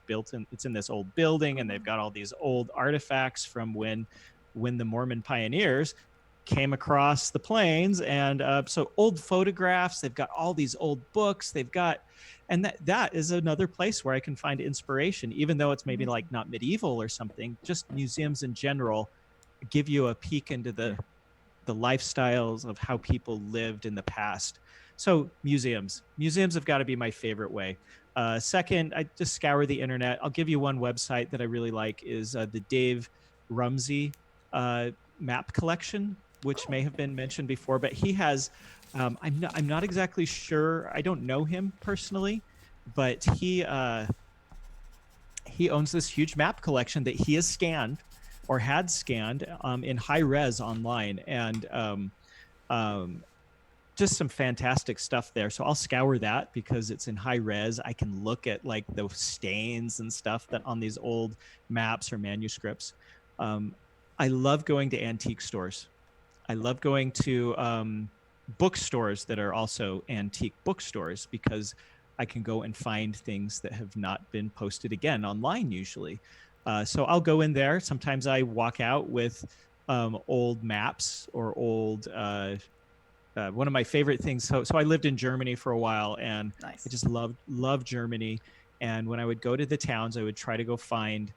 in this old building, and they've got all these old artifacts from when the Mormon pioneers came across the plains. And so old photographs, they've got all these old books, and that is another place where I can find inspiration, even though it's maybe like not medieval or something. Just museums in general give you a peek into the lifestyles of how people lived in the past. So museums have got to be my favorite way. Second, I just scour the internet. I'll give you one website that I really like is the Dave Rumsey map collection, which may have been mentioned before, but he has, I'm not exactly sure. I don't know him personally, but he owns this huge map collection that he has scanned or had scanned in high res online, and just some fantastic stuff there. So I'll scour that because it's in high res. I can look at like the stains and stuff that on these old maps or manuscripts. I love going to antique stores. I love going to bookstores that are also antique bookstores because I can go and find things that have not been posted again online usually. So I'll go in there. Sometimes I walk out with old maps or old one of my favorite things. So I lived in Germany for a while, and Nice. I just loved Germany. And when I would go to the towns, I would try to go find.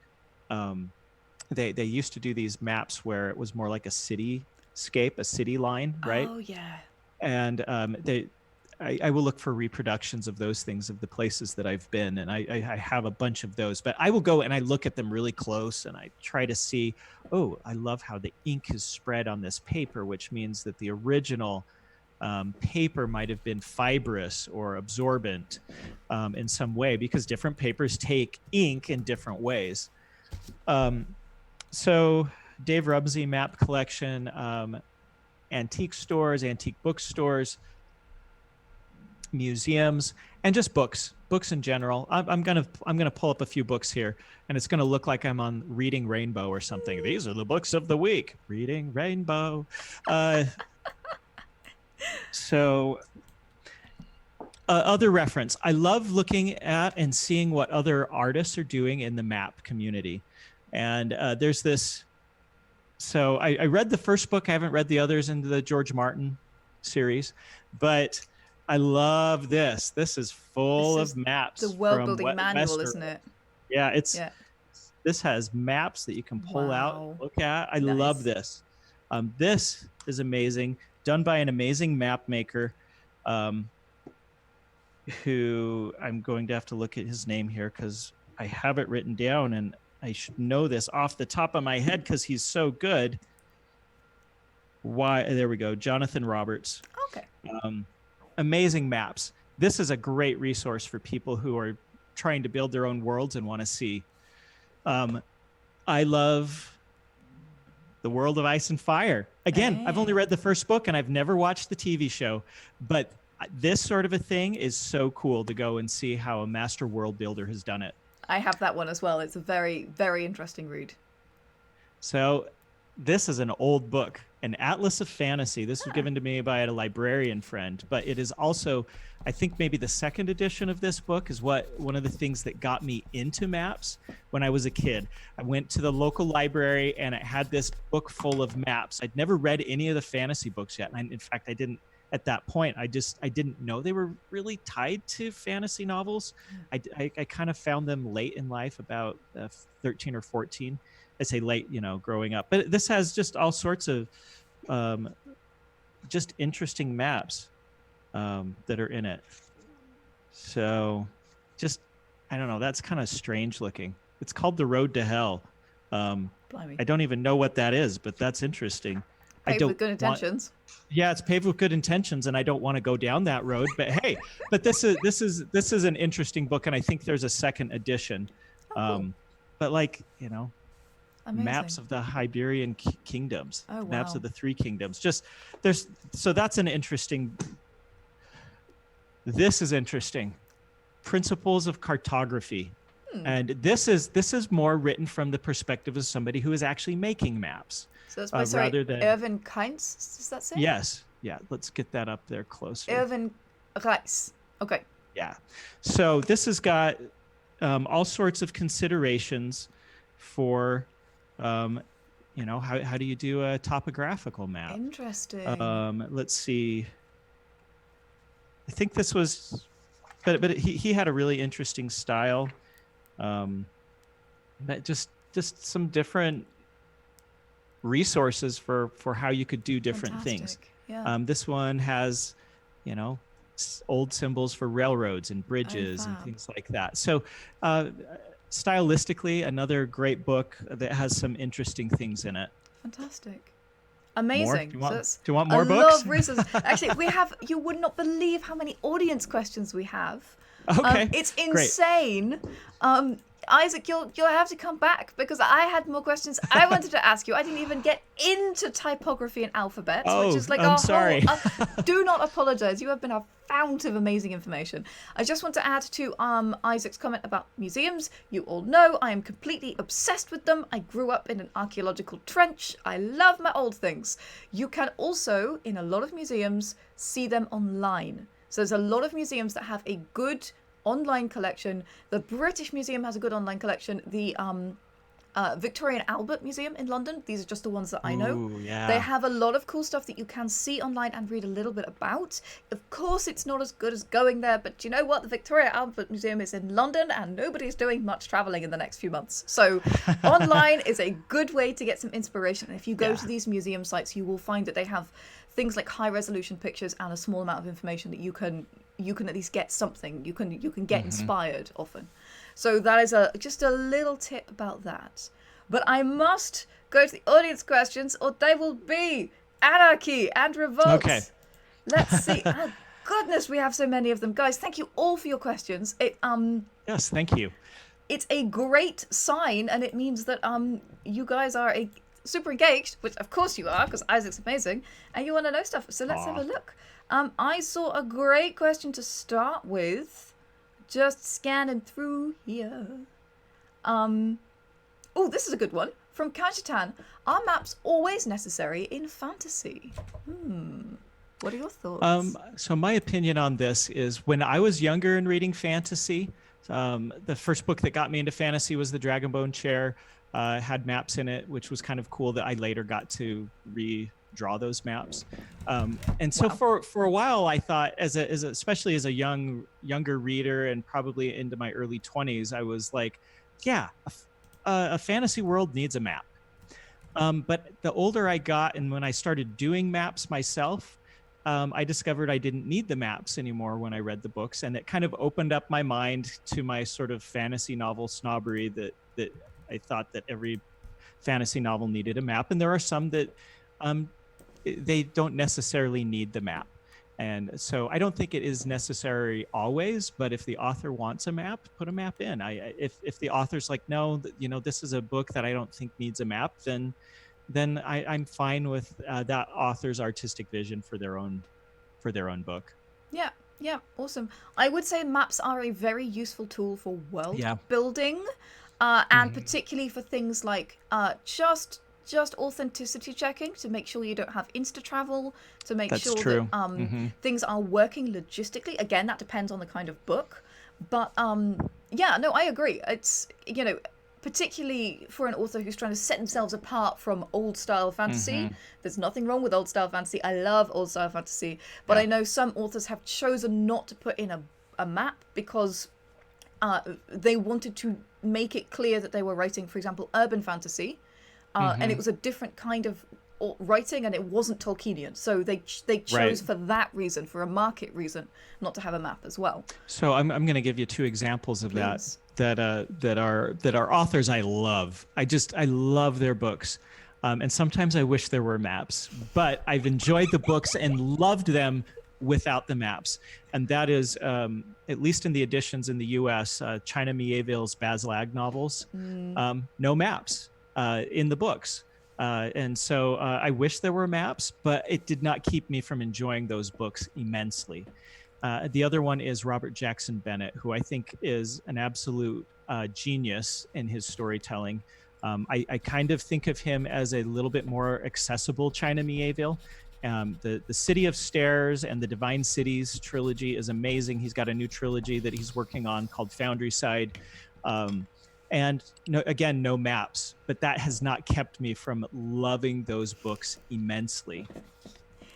They used to do these maps where it was more like a cityscape, a city line, right? Oh yeah. And I will look for reproductions of those things of the places that I've been, and I have a bunch of those. But I will go and I look at them really close, and I try to see. Oh, I love how the ink is spread on this paper, which means that the original paper might have been fibrous or absorbent in some way, because different papers take ink in different ways. So Dave Rumsey map collection, antique stores, antique bookstores, museums, and just books in general. I'm gonna pull up a few books here, and it's gonna look like I'm on Reading Rainbow or something. These are the books of the week. Reading Rainbow. So other reference. I love looking at and seeing what other artists are doing in the map community. And there's this. So I read the first book. I haven't read the others in the George Martin series, but I love this. This is full of maps. The world building manual, isn't it? Yeah, this has maps that you can pull out and look at. I love this. This is amazing, done by an amazing map maker, who I'm going to have to look at his name here because I have it written down and I should know this off the top of my head because he's so good. There we go. Jonathan Roberts. Okay. Amazing maps. This is a great resource for people who are trying to build their own worlds and want to see. I love The World of Ice and Fire. Again, I've only read the first book and I've never watched the TV show, but this sort of a thing is so cool to go and see how a master world builder has done it. I have that one as well. It's a very, very interesting read. So this is an old book, an Atlas of Fantasy. This was given to me by a librarian friend, but it is also, I think maybe the second edition of this book is one of the things that got me into maps when I was a kid. I went to the local library and it had this book full of maps. I'd never read any of the fantasy books yet. And in fact, I didn't, at that point, I didn't know they were really tied to fantasy novels. I kind of found them late in life, about 13 or 14. I say late, growing up. But this has just all sorts of just interesting maps that are in it. So just, I don't know, that's kind of strange looking. It's called The Road to Hell. I don't even know what that is, but that's interesting. Paved with good intentions. Yeah, it's paved with good intentions, and I don't want to go down that road. But hey, but this is an interesting book, and I think there's a second edition. Cool. But amazing. Maps of the Iberian kingdoms, maps of the three kingdoms. So that's an interesting. This is interesting. Principles of cartography. And this is more written from the perspective of somebody who is actually making maps. So that's rather than Irvin Kainz, does that say? Yes. Yeah. Let's get that up there closer. Irvin Reis. Okay. Yeah. So this has got all sorts of considerations for, how do you do a topographical map? Interesting. Let's see. I think this was, but he had a really interesting style. But just some different resources for how you could do different things. Yeah. This one has, old symbols for railroads and bridges and fab. things like that. So stylistically, another great book that has some interesting things in it. Fantastic. More? Amazing. Do you want, So do you want more a books? lot of reasons. Actually, we have, you would not believe how many audience questions we have. Okay. It's Great. insane. Isaac, you'll have to come back because I had more questions I wanted to ask you. I didn't even get into typography and alphabets, which is like I'm sorry. do not apologize. You have been a fount of amazing information. I just want to add to Isaac's comment about museums. You all know I am completely obsessed with them. I grew up in an archaeological trench. I love my old things. You can also, in a lot of museums, see them online. So there's a lot of museums that have a good online collection. The British Museum has a good online collection. The Victoria and Albert Museum in London, these are just the ones that I know. Ooh, yeah. They have a lot of cool stuff that you can see online and read a little bit about. Of course, it's not as good as going there, but you know what? The Victoria and Albert Museum is in London and nobody's doing much traveling in the next few months. So online is a good way to get some inspiration. And if you go to these museum sites, you will find that they have things like high resolution pictures and a small amount of information that you can at least get something. You can get inspired often. So that is just a little tip about that. But I must go to the audience questions or they will be anarchy and revolt. Okay. Let's see. Oh goodness, we have so many of them. Guys, thank you all for your questions. Yes, thank you. It's a great sign and it means that you guys are super engaged, which of course you are because Isaac's amazing and you want to know stuff. So let's have a look. I saw a great question to start with. Just scanning through here. Oh, this is a good one. From Kajitan. Are maps always necessary in fantasy? What are your thoughts? So my opinion on this is when I was younger and reading fantasy, the first book that got me into fantasy was The Dragonbone Chair. Had maps in it, which was kind of cool that I later got to redraw those maps. And so for a while, I thought, especially as a younger reader and probably into my early 20s, I was like, yeah, a fantasy world needs a map. But the older I got and when I started doing maps myself, I discovered I didn't need the maps anymore when I read the books. And it kind of opened up my mind to my sort of fantasy novel snobbery that I thought that every fantasy novel needed a map. And there are some that they don't necessarily need the map. And so I don't think it is necessary always, but if the author wants a map, put a map in. If the author's like, no, this is a book that I don't think needs a map, then I'm fine with that author's artistic vision for their own book. Yeah, awesome. I would say maps are a very useful tool for world building, and particularly for things like just authenticity checking to make sure you don't have insta travel, to make sure that things are working logistically. Again, that depends on the kind of book, but I agree. It's particularly for an author who's trying to set themselves apart from old style fantasy. There's nothing wrong with old style fantasy. I love old style fantasy, but I know some authors have chosen not to put in a map because they wanted to make it clear that they were writing, for example, urban fantasy, and it was a different kind of writing and it wasn't Tolkienian. So they chose for that reason, for a market reason, not to have a map as well. So I'm going to give you two examples of that are authors I love. I love their books. And sometimes I wish there were maps, but I've enjoyed the books and loved them without the maps. And that is, at least in the editions in the US, China Mieville's Basil-Ag novels, no maps in the books. And so I wish there were maps, but it did not keep me from enjoying those books immensely. The other one is Robert Jackson Bennett, who I think is an absolute genius in his storytelling. I kind of think of him as a little bit more accessible China Mieville. The City of Stairs and the Divine Cities trilogy is amazing. He's got a new trilogy that he's working on called Foundry Side. And no maps, but that has not kept me from loving those books immensely.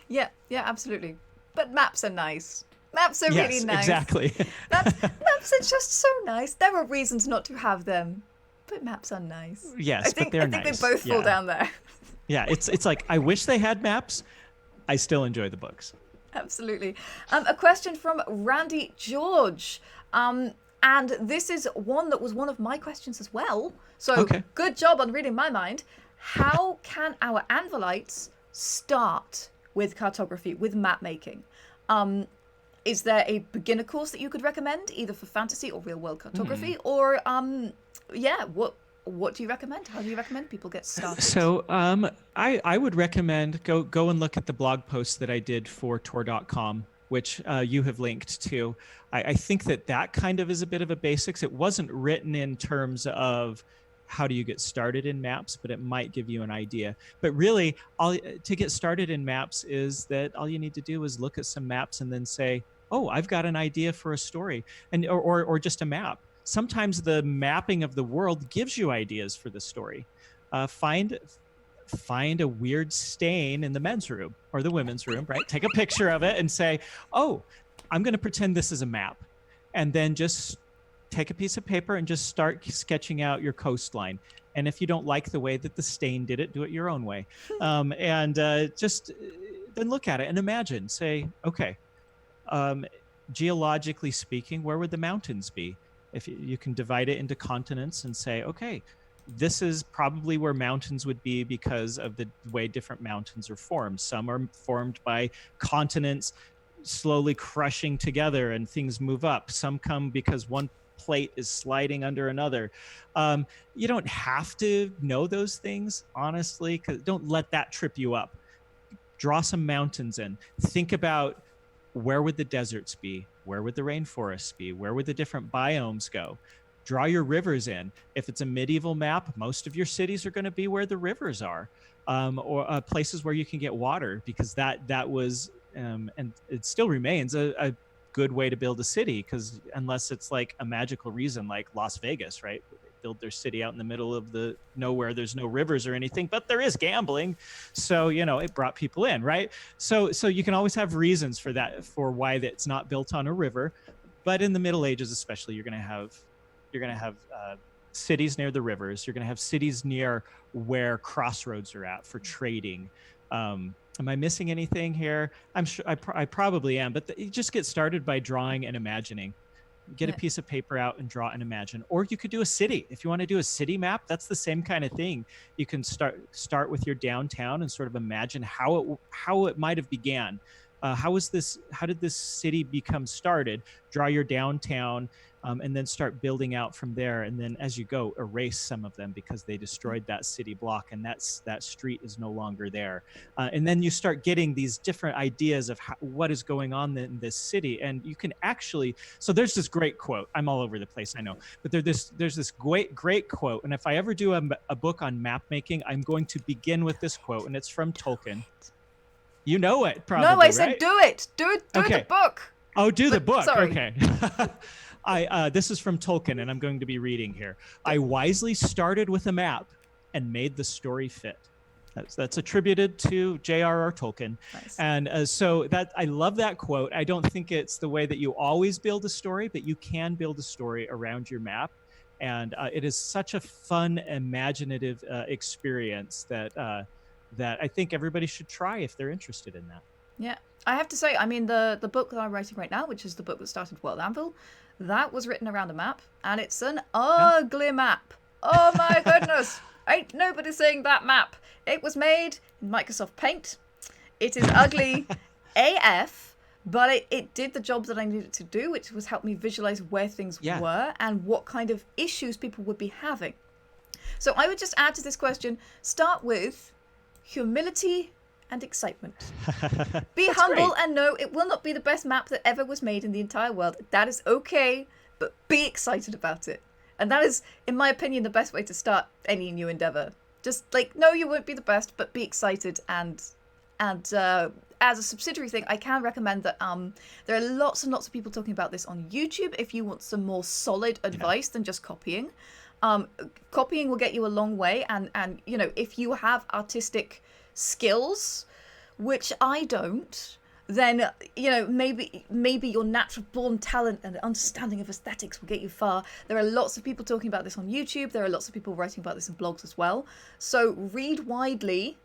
Yeah, absolutely. But maps are nice. Maps are really nice. Exactly. Maps are just so nice. There are reasons not to have them, but maps are nice. Yes, but they're nice. I think they both fall down there. Yeah, it's like I wish they had maps. I still enjoy the books. Absolutely. A question from Randy George. And this is one that was one of my questions as well. So Okay. good job on reading my mind. How can our Anvilites start with cartography, with map making? Is there a beginner course that you could recommend, either for fantasy or real world cartography? Or what do you recommend? How do you recommend people get started? So I would recommend go and look at the blog post that I did for Tor.com, which you have linked to. I think that kind of is a bit of a basics. It wasn't written in terms of how do you get started in maps, but it might give you an idea. But really, to get started in maps is that all you need to do is look at some maps and then say, oh, I've got an idea for a story, and or just a map. Sometimes the mapping of the world gives you ideas for the story. Find a weird stain in the men's room or the women's room, right? Take a picture of it and say, oh, I'm going to pretend this is a map. And then just take a piece of paper and just start sketching out your coastline. And if you don't like the way that the stain did it, do it your own way. Just then look at it and imagine, say, okay, geologically speaking, where would the mountains be? If you can divide it into continents and say, okay, this is probably where mountains would be because of the way different mountains are formed. Some are formed by continents slowly crushing together and things move up. Some come because one plate is sliding under another. You don't have to know those things, honestly, because don't let that trip you up. Draw some mountains in. Think about where would the deserts be? Where would the rainforests be? Where would the different biomes go? Draw your rivers in. If it's a medieval map, most of your cities are going to be where the rivers are, or places where you can get water, because that was, and it still remains a good way to build a city, because unless it's like a magical reason like Las Vegas, right? Build their city out in the middle of the nowhere. There's no rivers or anything, but there is gambling. So, it brought people in, right? So you can always have reasons for that, for why that's not built on a river. But in the Middle Ages, especially, you're going to have cities near the rivers. You're going to have cities near where crossroads are at for trading. Am I missing anything here? I'm sure I probably am, but you just get started by drawing and imagining. Get a piece of paper out and draw and imagine. Or you could do a city. If you want to do a city map, that's the same kind of thing. You can start with your downtown and sort of imagine how it might have began. How did this city become started? Draw your downtown, and then start building out from there. And then as you go, erase some of them because they destroyed that city block and that street is no longer there. And then you start getting these different ideas of what is going on in this city. And you can actually, so there's this great quote. I'm all over the place, I know, but there's this great quote. And if I ever do a book on map making, I'm going to begin with this quote, and it's from Tolkien. You know it, probably. No, I said do it. Do okay. the book. Oh, the book. Sorry. Okay. This is from Tolkien, and I'm going to be reading here. I wisely started with a map and made the story fit. That's attributed to J.R.R. Tolkien. Nice. And so I love that quote. I don't think it's the way that you always build a story, but you can build a story around your map. And it is such a fun, imaginative experience that I think everybody should try if they're interested in that. Yeah, I have to say, I mean, the book that I'm writing right now, which is the book that started World Anvil, that was written around a map, and it's an ugly map. Oh my goodness. Ain't nobody seeing that map. It was made in Microsoft Paint. It is ugly AF, but it did the job that I needed to do, which was help me visualize where things were and what kind of issues people would be having. So I would just add to this question, start with humility and excitement. Be humble and know it will not be the best map that ever was made in the entire world. That is okay, but be excited about it. And that is, in my opinion, the best way to start any new endeavor. Just no, you won't be the best, but be excited. And as a subsidiary thing, I can recommend that there are lots and lots of people talking about this on YouTube if you want some more solid advice than just copying. Copying will get you a long way, and if you have artistic skills, which I don't, then maybe your natural born talent and understanding of aesthetics will get you far. There are lots of people talking about this on YouTube. There are lots of people writing about this in blogs as well. So read widely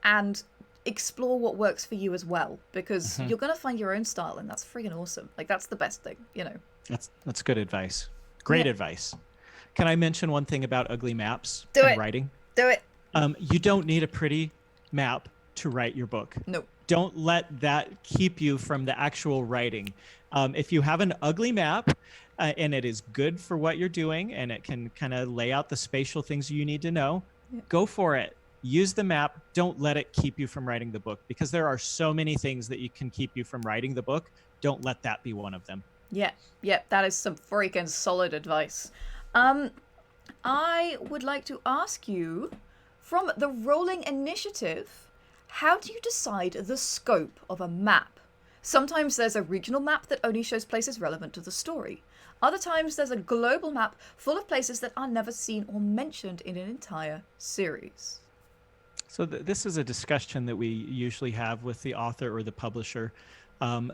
and explore what works for you as well, because you're going to find your own style, and that's freaking awesome. Like, that's the best thing, you know. That's good advice. Great Yeah. advice. Can I mention one thing about ugly maps Do and it. writing? Do it. You don't need a pretty map to write your book. No. Don't let that keep you from the actual writing. If you have an ugly map and it is good for what you're doing and it can kind of lay out the spatial things you need to know, go for it. Use the map. Don't let it keep you from writing the book, because there are so many things that you can keep you from writing the book. Don't let that be one of them. Yeah, that is some freaking solid advice. I would like to ask you, from the rolling initiative, how do you decide the scope of a map? Sometimes there's a regional map that only shows places relevant to the story. Other times there's a global map full of places that are never seen or mentioned in an entire series. So this is a discussion that we usually have with the author or the publisher.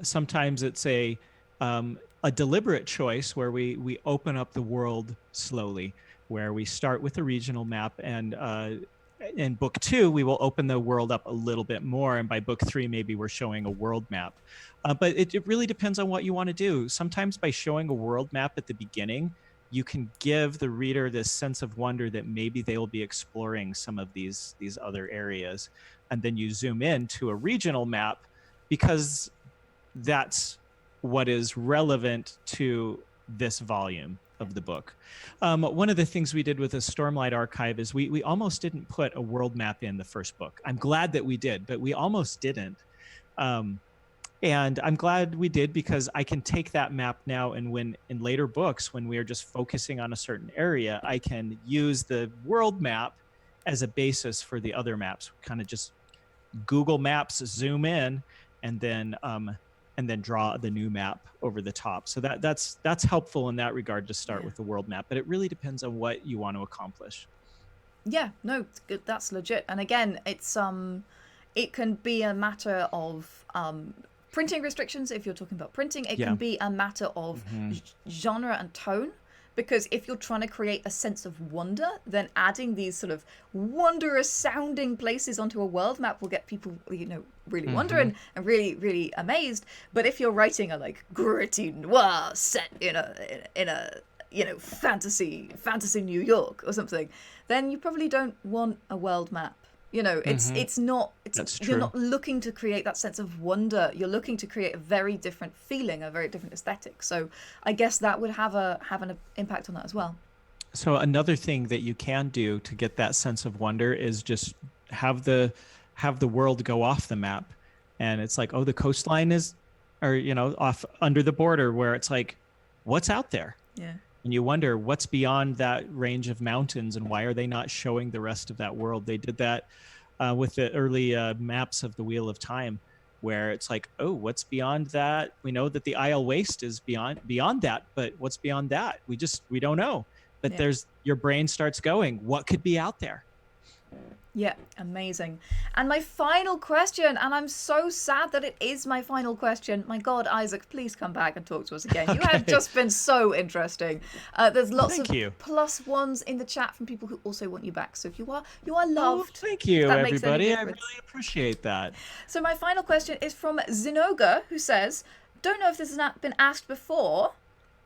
Sometimes it's a deliberate choice where we open up the world slowly, where we start with a regional map, and in book 2 we will open the world up a little bit more, and by book 3 maybe we're showing a world map. But it really depends on what you want to do. Sometimes by showing a world map at the beginning, you can give the reader this sense of wonder that maybe they will be exploring some of these other areas, and then you zoom in to a regional map because that's what is relevant to this volume of the book. One of the things we did with the Stormlight Archive is we almost didn't put a world map in the first book. I'm glad that we did, but we almost didn't. And I'm glad we did, because I can take that map now, and when in later books, when we are just focusing on a certain area, I can use the world map as a basis for the other maps. Kind of just Google Maps, zoom in, and then draw the new map over the top. So that's helpful in that regard to start with the world map, but it really depends on what you want to accomplish. Yeah, no, it's good. That's legit. And again, it's it can be a matter of printing restrictions if you're talking about printing. It can be a matter of genre and tone, because if you're trying to create a sense of wonder, then adding these sort of wondrous sounding places onto a world map will get people, you know, really wondering and really, really amazed. But if you're writing a like gritty noir set in a you know, fantasy New York or something, then you probably don't want a world map. You know, you're not looking to create that sense of wonder. You're looking to create a very different feeling, a very different aesthetic. So I guess that would have an impact on that as well. So another thing that you can do to get that sense of wonder is just have the world go off the map, and it's like, oh, the coastline is, or you know, off under the border, where it's like, what's out there? Yeah. And you wonder what's beyond that range of mountains, and why are they not showing the rest of that world? They did that with the early maps of the Wheel of Time, where it's like, oh, what's beyond that? We know that the Isle Waste is beyond that, but what's beyond that? We don't know. But your brain starts going, what could be out there? Yeah, amazing. And my final question, and I'm so sad that it is my final question. My God, Isaac, please come back and talk to us again. You have just been so interesting. There's lots of +1s in the chat from people who also want you back. So if you are loved. Oh, thank you, everybody. I really appreciate that. So my final question is from Zinoga, who says, don't know if this has been asked before,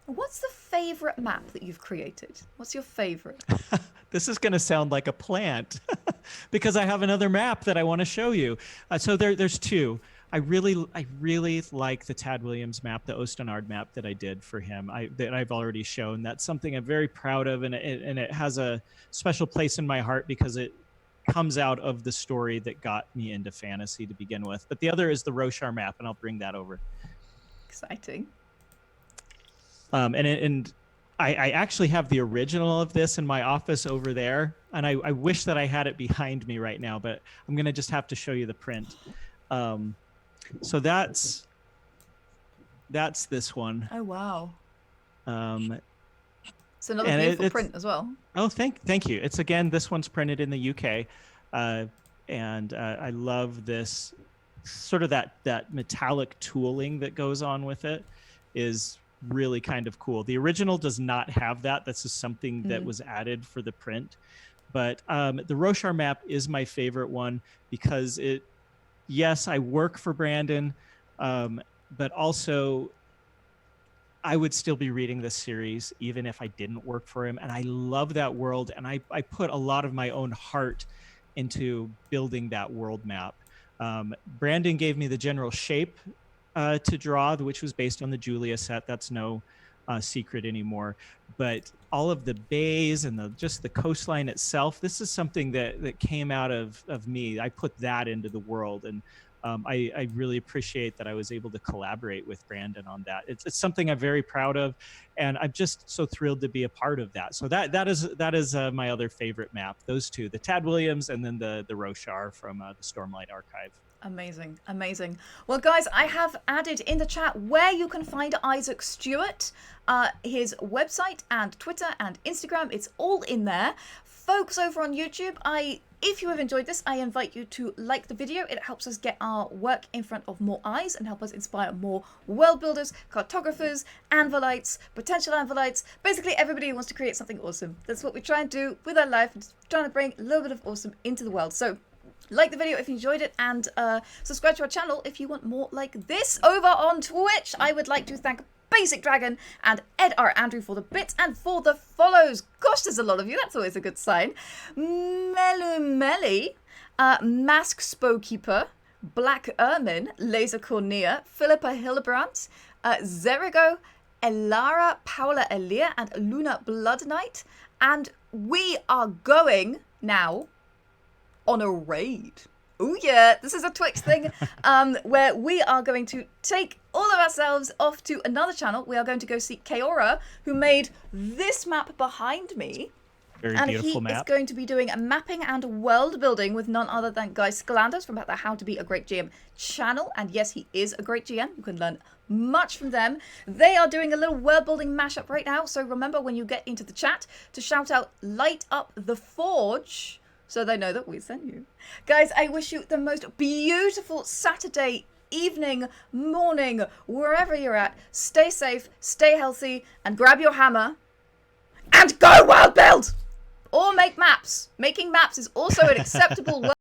what's the favorite map that you've created? What's your favorite? This is going to sound like a plant because I have another map that I want to show you. So there's two. I really like the Tad Williams map, the Ostenard map that I did for him, that I've already shown. That's something I'm very proud of, and it has a special place in my heart because it comes out of the story that got me into fantasy to begin with. But the other is the Roshar map, and I'll bring that over. Exciting. And I actually have the original of this in my office over there, and I wish that I had it behind me right now, but I'm going to just have to show you the print. So that's this one. Oh, wow. It's another and beautiful print as well. Oh, thank you. It's, again, this one's printed in the UK, and I love this sort of that metallic tooling that goes on with it is really kind of cool. The original does not have that. That's just something that was added for the print. But the Roshar map is my favorite one because yes, I work for Brandon, but also I would still be reading this series even if I didn't work for him. And I love that world. And I put a lot of my own heart into building that world map. Brandon gave me the general shape to draw, which was based on the Julia set. That's no secret anymore. But all of the bays and just the coastline itself, this is something that came out of me. I put that into the world. And I really appreciate that I was able to collaborate with Brandon on that. It's something I'm very proud of, and I'm just so thrilled to be a part of that. So that is my other favorite map. Those two, the Tad Williams and then the Roshar from the Stormlight Archive. Amazing, amazing. Well, guys, I have added in the chat where you can find Isaac Stewart, his website and Twitter and Instagram. It's all in there. Folks over on YouTube, if you have enjoyed this, I invite you to like the video. It helps us get our work in front of more eyes and help us inspire more world builders, cartographers, anvilites, potential anvilites, basically everybody who wants to create something awesome. That's what we try and do with our life, trying to bring a little bit of awesome into the world. So like the video if you enjoyed it, and subscribe to our channel if you want more like this. Over on Twitch, I would like to thank Basic Dragon and Ed R. Andrew for the bits and for the follows. Gosh, there's a lot of you. That's always a good sign. Melu Meli, Mask Spowkeeper, Black Ermine, Laser Cornea, Philippa Hillebrandt, Zerigo, Elara, Paula Elia, and Luna Blood Knight. And we are going now on a raid. Oh yeah, this is a Twitch thing where we are going to take all of ourselves off to another channel. We are going to go see Kaora, who made this map behind me. Very and beautiful he map. is going to be doing a mapping and world building with none other than Guy Scalanders from the How to Be a Great GM channel. And yes, he is a great GM. You can learn much from them. They are doing a little world building mashup right now. So remember when you get into the chat to shout out Light Up the Forge, so they know that we sent you. Guys, I wish you the most beautiful Saturday evening, morning, wherever you're at. Stay safe, stay healthy, and grab your hammer and go world build! Or make maps. Making maps is also an acceptable